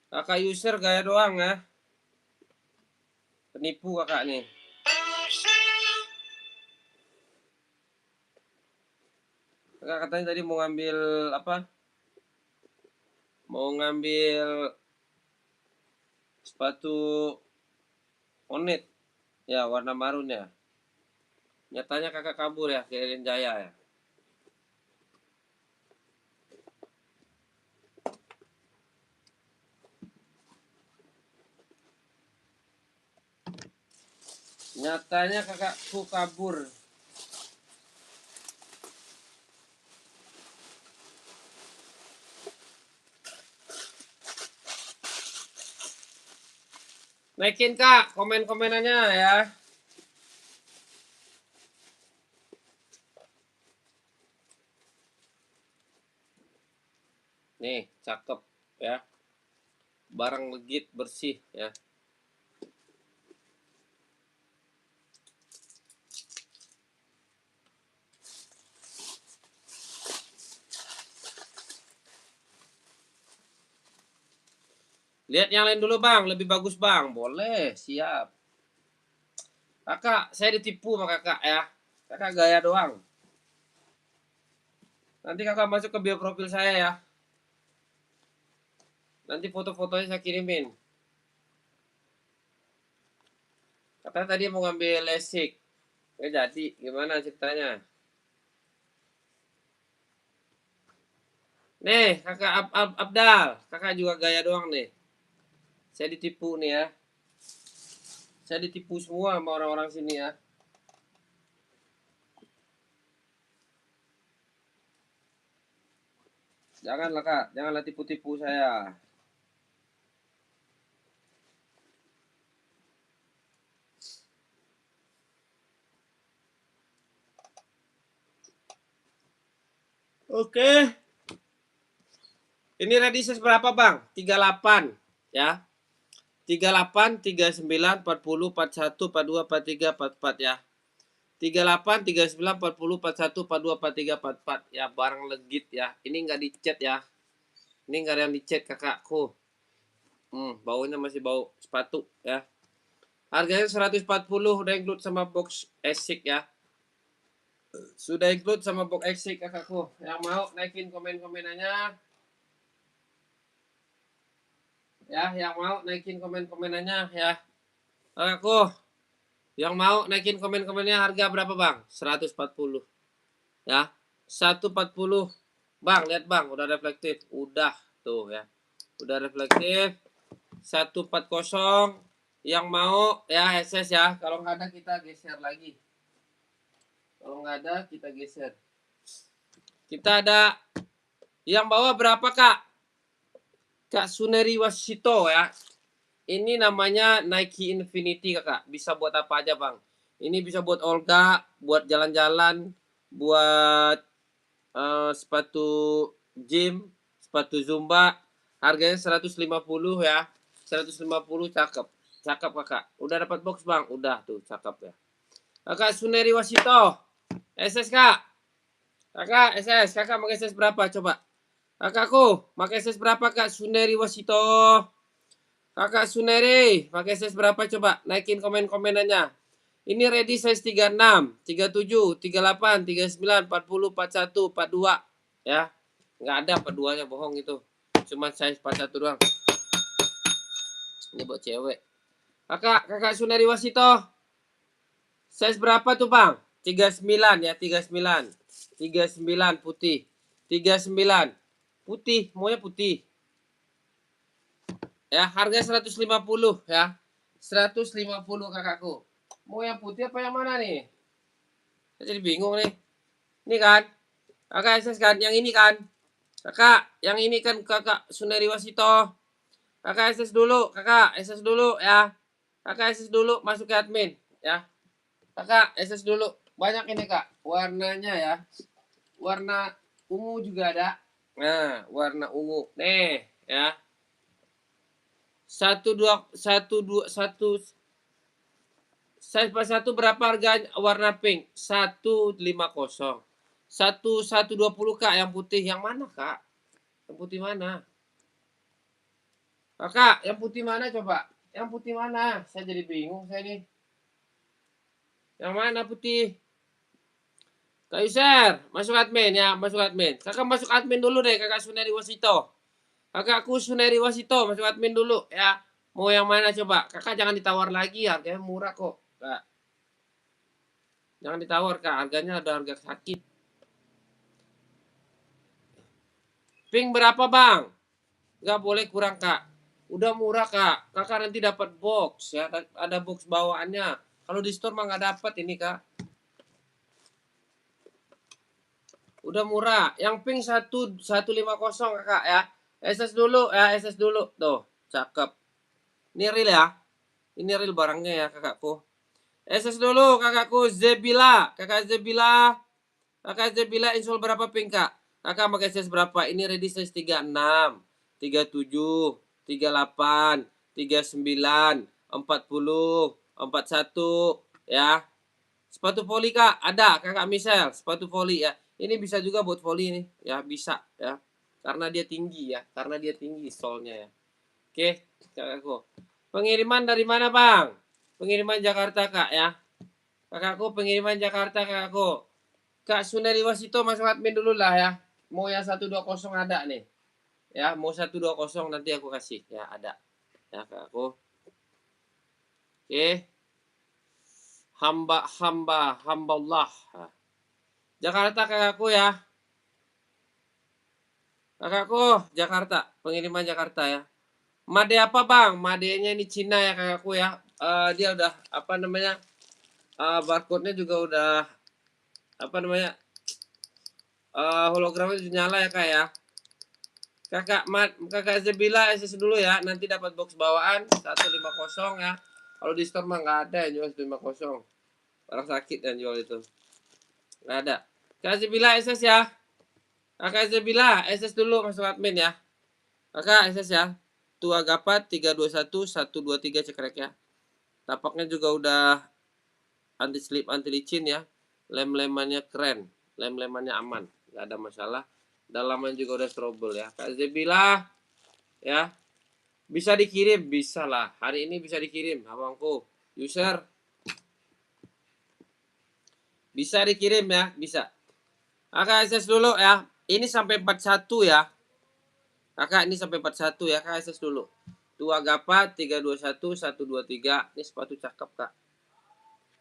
Kakak user gaya doang ya. Penipu kakak nih. Kakak katanya tadi mau ngambil apa? Mau ngambil sepatu Onet ya, warna marun ya. Nyatanya kakak kabur ya ke Irian Jaya ya. Nyatanya kakakku kabur. Naikin kak komen-komenannya ya. Nih, cakep ya. Barang legit bersih ya. Lihat yang lain dulu bang, lebih bagus bang. Boleh, siap. Kakak, saya ditipu sama kakak ya. Kakak gaya doang. Nanti kakak masuk ke bio profil saya ya. Nanti foto-fotonya saya kirimin. Katanya tadi mau ngambil lesik. Nggak jadi, gimana ceritanya? Nih, kakak Abdal. Kakak juga gaya doang nih. Saya ditipu nih ya. Saya ditipu semua sama orang-orang sini ya. Janganlah kak, janganlah tipu-tipu saya. Oke. Ini ready size berapa bang? 38 ya. 38, 39, 40, 41, 42, 43, 44 ya. 38, 39, 40, 41, 42, 43, 44 ya. Barang legit ya. Ini nggak dicet ya. Ini nggak ada yang dicet kakakku. Baunya masih bau sepatu ya. Harganya 140 udah include sama box esik ya. Sudah include sama box esik kakakku. Yang mau naikin komen-komenannya. Ya, yang mau naikin komen-komenannya ya. Kakakku, yang mau naikin komen-komennya harga berapa bang? 140 ya. 140 bang, lihat bang, udah reflektif. Udah tuh ya. Udah reflektif. 140 yang mau ya SS ya. Kalau nggak ada kita geser lagi. Kalau nggak ada kita geser. Kita ada yang bawah berapa kak? Kak Suneri Wasito ya. Ini namanya Nike Infinity kakak. Bisa buat apa aja bang. Ini bisa buat Olga, buat jalan-jalan, buat sepatu gym, sepatu zumba. Harganya 150 ya. 150 cakep. Cakep kakak. Udah dapat box bang? Udah tuh cakep ya. Kakak Suneri Wasito. SS kak. Kakak SS. Kakak pakai SS berapa coba? Kakakku, pakai SS berapa kak Suneri Wasito? Kakak Suneri, pakai size berapa coba? Naikin komen-komenannya. Ini ready size 36, 37, 38, 39, 40, 41, 42. Ya. Nggak ada 42-nya, bohong itu. Cuma size 41 doang. Ini buat cewek. Kakak Suneri Wasito. Size berapa tuh, Bang? 39 ya, 39. 39 putih. 39. Putih, maunya putih. Ya, harga 150 ya. 150 kakakku. Mau yang putih apa yang mana nih? Saya jadi bingung nih. Ini kan? Kakak SS kan? Yang ini kan? Kakak, yang ini kan kakak Suneri Wasito. Kakak SS dulu, kakak SS dulu ya. Kakak SS dulu masuk ke admin ya. Kakak SS dulu. Banyak ini kak. Warnanya ya. Warna ungu juga ada. Nah, warna ungu. Nih ya. 1 size pas 1 berapa harganya warna pink? 150. 120 kak yang putih yang mana kak? Yang putih mana? Kakak, yang putih mana coba? Yang putih mana? Saya jadi bingung saya nih. Yang mana putih? Kak User, masuk admin ya, masuk admin. Kakak masuk admin dulu deh, kakak Suneri Wasito. Kakakku Suneri Wasito, masuk admin dulu ya. Mau yang mana coba? Kakak jangan ditawar lagi, harganya murah kok, Kak. Jangan ditawar, Kak. Harganya ada harga sakit. Pink berapa, Bang? Nggak boleh kurang, Kak. Udah murah, Kak. Kakak nanti dapat box ya. Ada box bawaannya. Kalau di store mah nggak dapat ini, Kak. Udah murah. Yang pink 1150, Kakak ya. SS dulu ya, SS dulu. Tuh, cakep. Ini real ya. Ini real barangnya ya, kakakku. SS dulu, kakakku. Zebila. Kakak Zebila. Kakak Zebila install berapa pink, Kak? Kakak pakai size berapa? Ini ready size 36, 37, 38, 39, 40, 41 ya. Sepatu voli, Kak, ada Kakak Michelle, sepatu voli ya. Ini bisa juga buat voli nih, ya bisa ya. Karena dia tinggi ya, karena dia tinggi solnya ya. Oke, kakakku. Pengiriman dari mana, Bang? Pengiriman Jakarta, Kak ya. Kakakku pengiriman Jakarta, kakakku. Kak Sunari Wasito masuk admin dulu lah ya. Mau yang 120 ada nih. Ya, mau 120 nanti aku kasih. Ya, ada. Ya, kakakku. Oke. Hamba Allah. Jakarta kakakku ya. Kakakku, Jakarta. Pengiriman Jakarta ya. Made apa, Bang? Madenya ini Cina ya, kakakku ya. Dia udah apa namanya? Barcode-nya juga udah apa namanya? Hologramnya udah nyala ya, Kak ya. Kakak Zebila SS dulu ya, nanti dapat box bawaan 150 ya. Kalau di store mah nggak ada yang jual 150. Orang sakit yang jual itu. Nggak ada. Kakak Zebila SS ya. Kakak Zebila SS dulu masuk admin ya. Kakak SS ya. Tua Gapat 321 123 cekrek ya. Tapaknya juga udah anti slip anti licin ya. Lem-lemannya keren. Lem-lemannya aman. Nggak ada masalah. Dalaman juga udah strobel ya. Kak Zebila ya. Bisa dikirim, bisa lah. Hari ini bisa dikirim, abangku. User bisa dikirim ya, bisa. Kakak akses dulu ya. Ini sampai 41 ya. Kakak ini sampai 41 ya, kakak akses dulu. Tua Gapa 321 123. Ini sepatu cakep, Kak.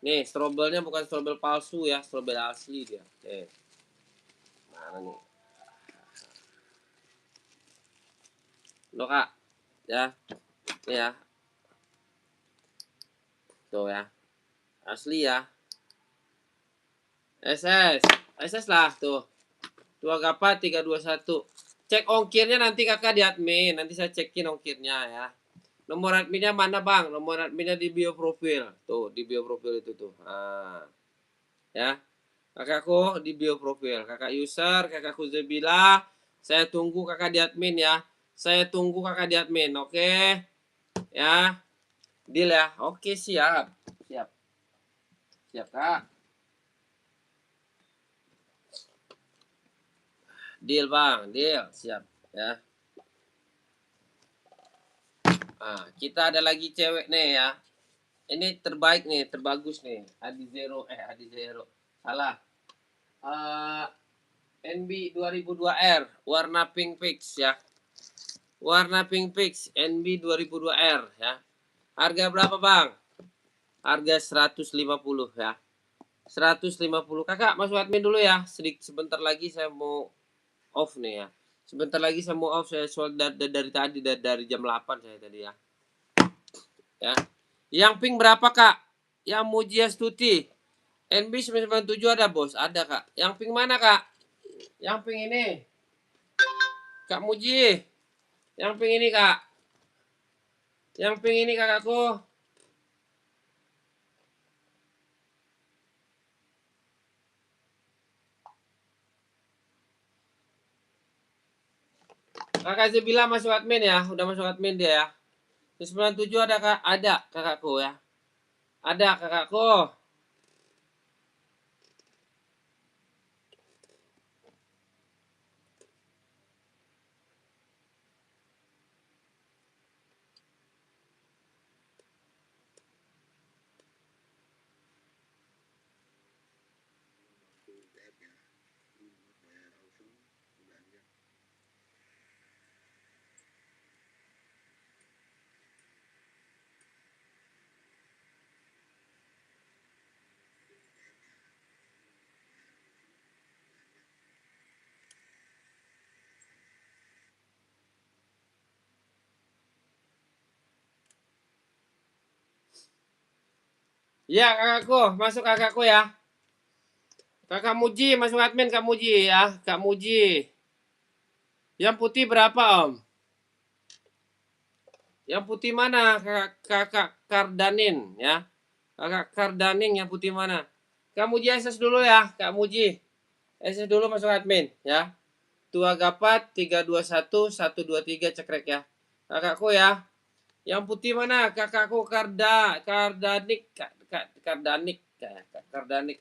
Nih, strobelnya bukan strobel palsu ya, strobel asli dia. Mana nih? Loh, Kak. Ya. Ini ya. Tuh ya. Asli ya. SS. SS lah tuh. Tua Gapa 321. Cek ongkirnya nanti kakak di admin. Nanti saya cekin ongkirnya ya. Nomor adminnya mana, Bang? Nomor adminnya di bio profil. Tuh, di bio profil itu tuh. Nah, ya. Kakakku di bio profil. Kakak user, kakakku Zebila. Saya tunggu kakak di admin ya. Saya tunggu kakak di admin, oke? Ya. Deal ya. Oke, siap. Siap. Siap, Kak. Deal, Bang. Deal. Siap ya. Nah, kita ada lagi cewek nih ya. Ini terbaik nih, terbagus nih. Adi Zero. Salah. Uh, NB 2002R warna pink fix ya. Warna pink fix NB 2002R ya. Harga berapa, Bang? Harga 150 ya. 150. Kakak masuk admin dulu ya. Sebentar lagi saya mau off nih ya. Sebentar lagi saya mau off, saya soal dari tadi dari jam 8 saya tadi ya. Ya. Yang pink berapa, Kak? Yang Mujia Stuti. NB 997 ada, Bos. Ada, Kak. Yang pink mana, Kak? Yang pink ini. Kak Muji. Yang pink ini, Kak. Yang pink ini, kakakku. Kakak Zebila masuk admin ya. Udah masuk admin dia ya. 97 ada, Kak. Ada, kakakku ya. Ada, kakakku. Ya kakakku, masuk kakakku ya. Kakak Muji, masuk admin Kak Muji ya. Kak Muji. Yang putih berapa Om? Yang putih mana kakak Kardanin ya. Kakak Kardaning yang putih mana? Kak Muji SS dulu ya. Kak Muji. SS dulu masuk admin ya. Tua Gapat 321 123 cekrek ya. Kakakku ya. Yang putih mana? Kakakku Kardanik. Kardanik. Kardanik.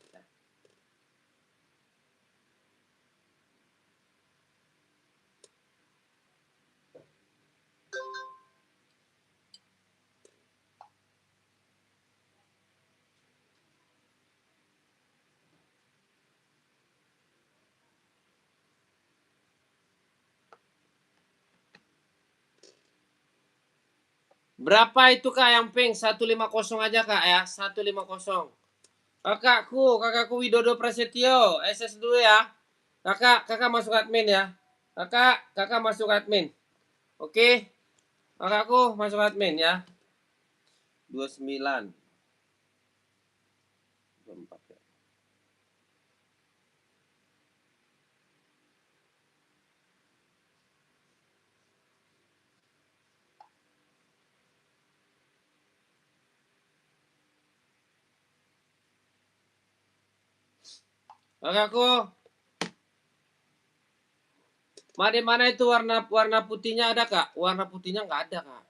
Berapa itu Kak yang pink? 150 aja Kak ya. 150. Kakakku Widodo Prasetyo, SS dulu ya. Kakak masuk admin ya. Kakak masuk admin. Oke. Kakakku masuk admin ya. 29. 24 ya. Kakakku, mana itu warna putihnya ada Kak? Warna putihnya nggak ada Kak.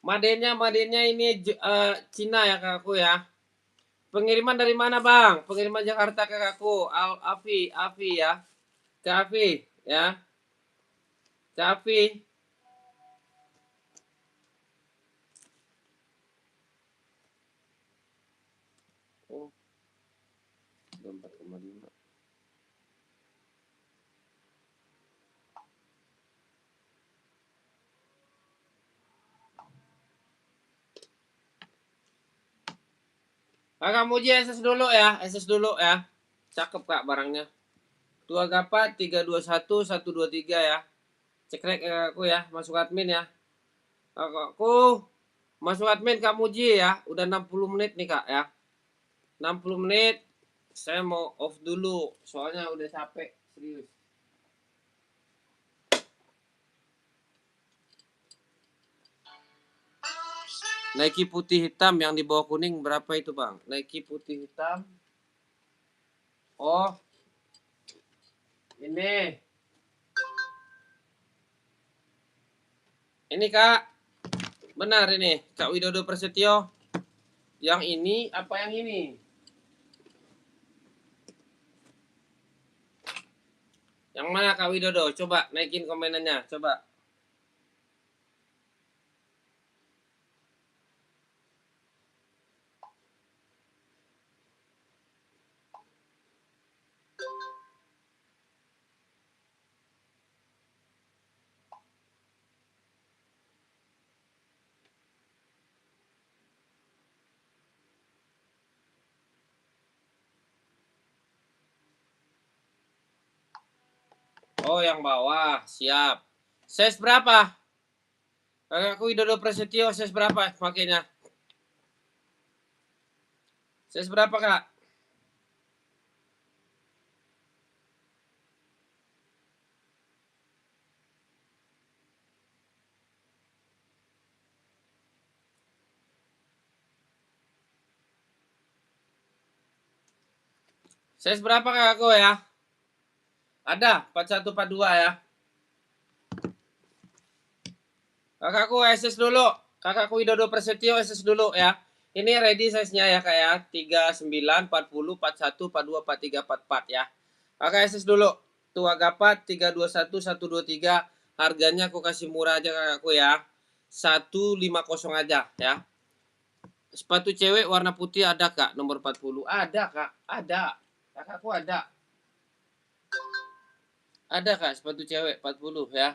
Madennya ini Cina ya kakakku ya. Pengiriman dari mana Bang? Pengiriman Jakarta kakakku. Afi ya. Kak Afi ya. Kak Afi. Oh, 4,5. Kakak Muji SS dulu ya. SS dulu ya. Cakep Kak barangnya. Tua Gapat 321 123 ya. Cekrek kakakku ya. Masuk admin ya. Kakakku. Masuk admin Kak Muji ya. Udah 60 menit nih Kak ya. 60 menit. Saya mau off dulu. Soalnya udah capek. Serius. Nike putih hitam yang di bawah kuning berapa itu Bang? Nike putih hitam. Oh. Ini. Ini Kak. Benar ini. Kak Widodo Prasetyo. Yang ini apa yang ini? Yang mana Kak Widodo? Coba naikin komenannya. Coba. Oh yang bawah. Siap. Size berapa? Kakakku Widodo Prasetyo size berapa pakainya? Size berapa Kak? Size berapa kakakku ya? Ada 41 42 ya. Kakakku SS dulu. Kakakku Widodo Prasetyo SS dulu ya. Ini ready size-nya ya Kak ya. 39 40 41 42 43 44 ya. Kakak SS dulu. Tua Gapat 321 123. Harganya aku kasih murah aja kakakku ya. 150 aja ya. Sepatu cewek warna putih ada Kak, nomor 40. Ada Kak, ada. Kakakku ada. Ada Kak, sepatu cewek 40 ya.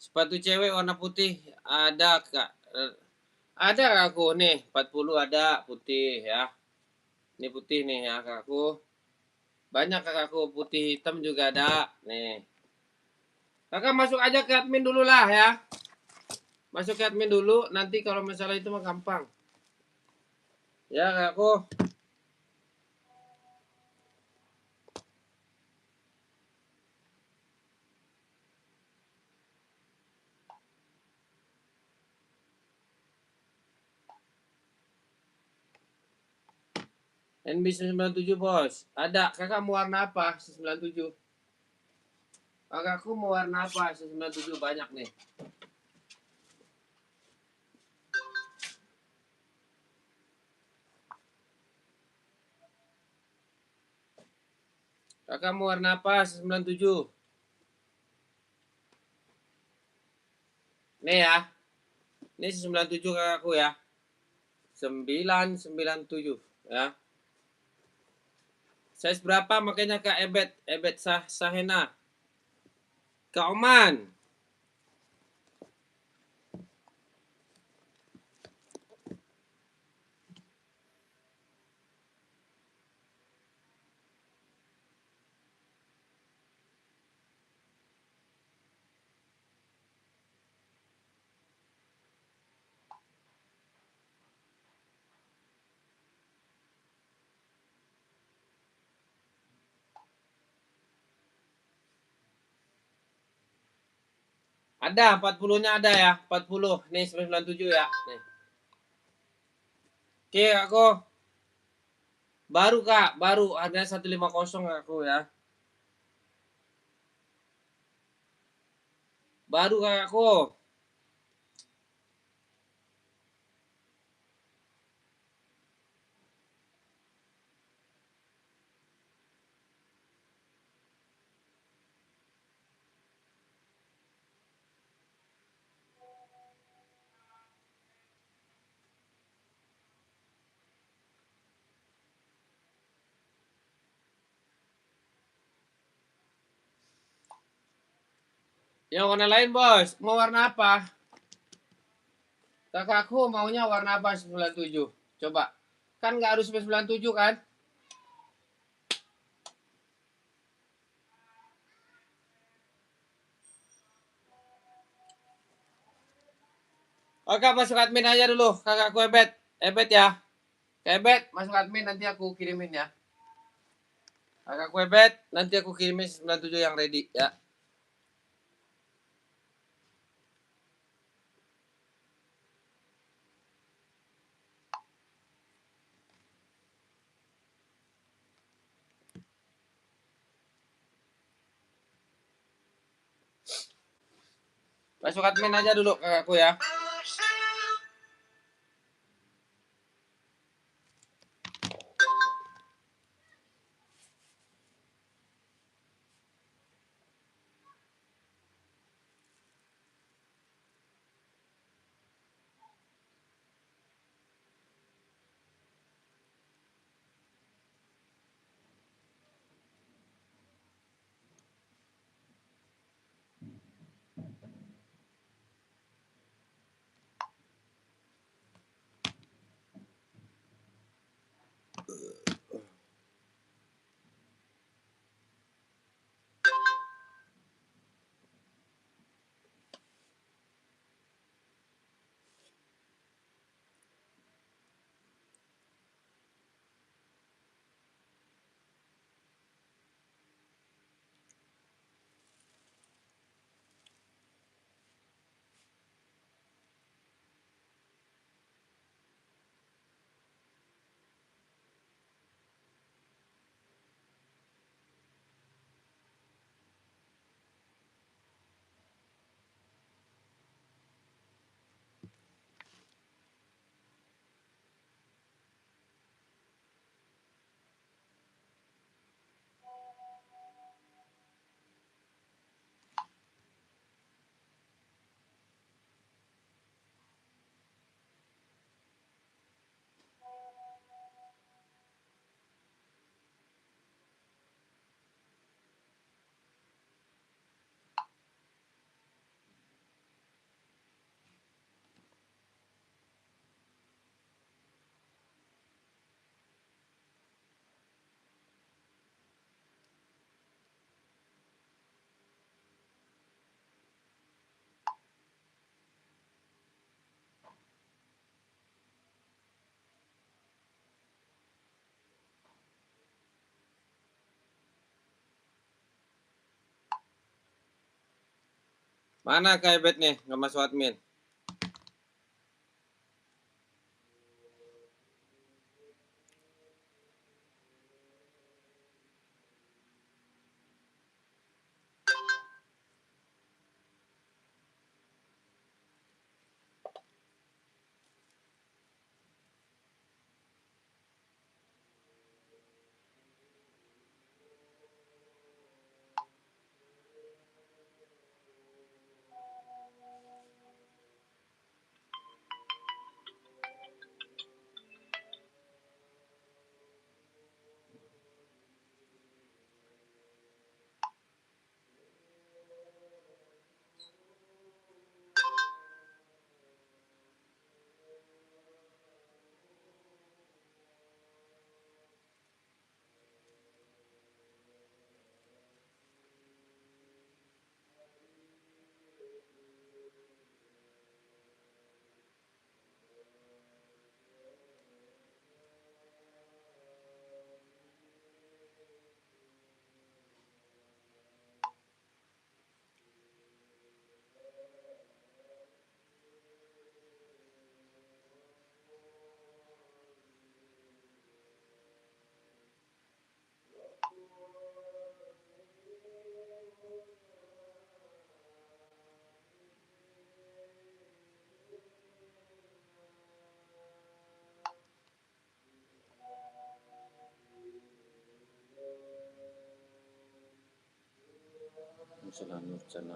Sepatu cewek warna putih ada, Kak. Ada aku nih, 40 ada putih ya. Ini putih nih ya, Kakakku. Banyak Kakakku, putih hitam juga ada. Nih. Kakak masuk aja ke admin dulu lah ya. Masuk ke admin dulu, nanti kalau masalah itu mah gampang. Ya, Kakakku. NB 97 bos. Ada. Kakak mau warna apa? 97. Kakakku mau warna apa? 97 banyak nih. Kakak mau warna apa? 97. Nih ya. Ini 97 kakakku ya. 997 ya. Size berapa makanya Kak Ebet? Ebet Sahena. Kak Oman. Ada 40-nya ada ya. 40. Nih 97 ya. Nih. Oke, aku. Baru Kak, baru harganya 150 aku ya. Baru kakakku. Yang warna lain bos, mau warna apa? Kakakku maunya warna apa 97? Coba. Kan nggak harus 97 kan? Oke, masuk admin aja dulu. Kakakku Ebet. Ebet ya. Ebet, masuk admin nanti aku kirimin ya. Kakakku Ebet, nanti aku kirimin 97 yang ready ya. Masuk admin aja dulu kakakku ya. Mana Kak Ebet nih? Nggak masuk admin. Musala Nurjana.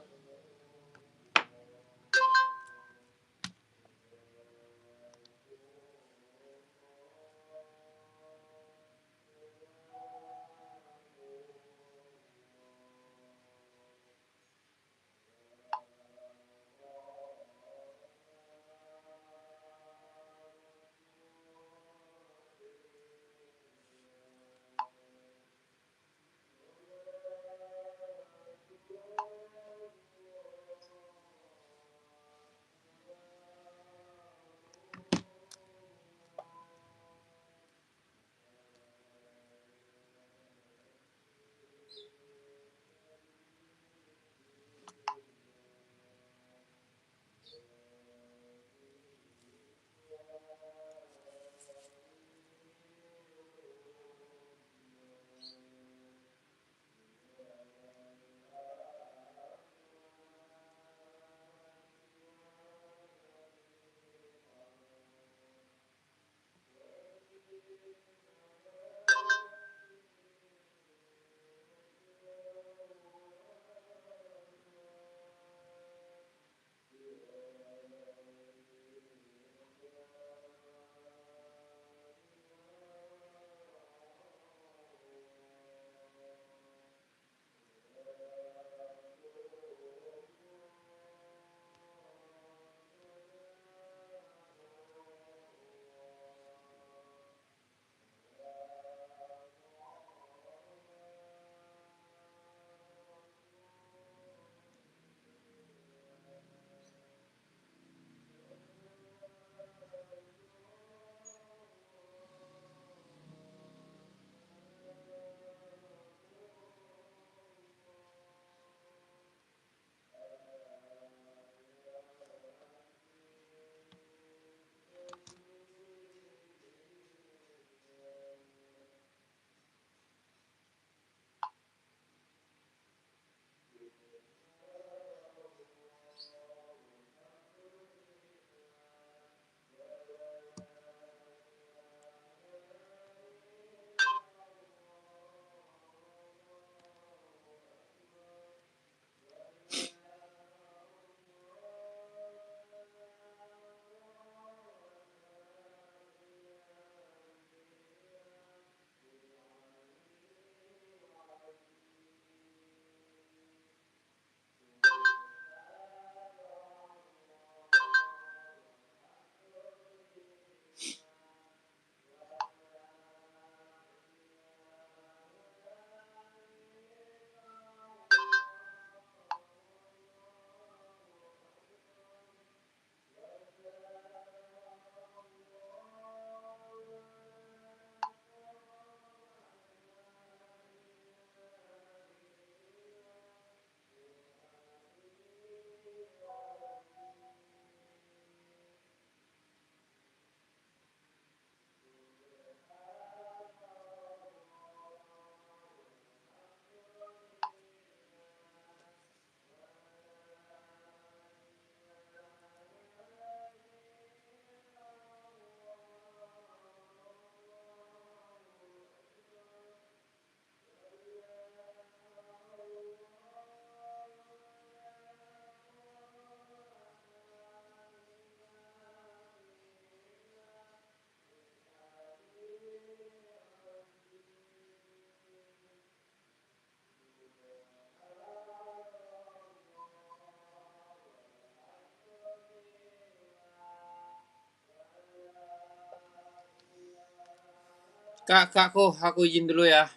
Kakakku, aku izin dulu ya.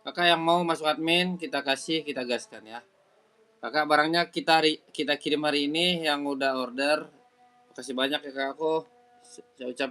Kakak yang mau masuk admin, kita kasih, kita gaskan ya. Kakak barangnya kita kirim hari ini yang udah order. Makasih banyak ya kakakku. Saya ucapkan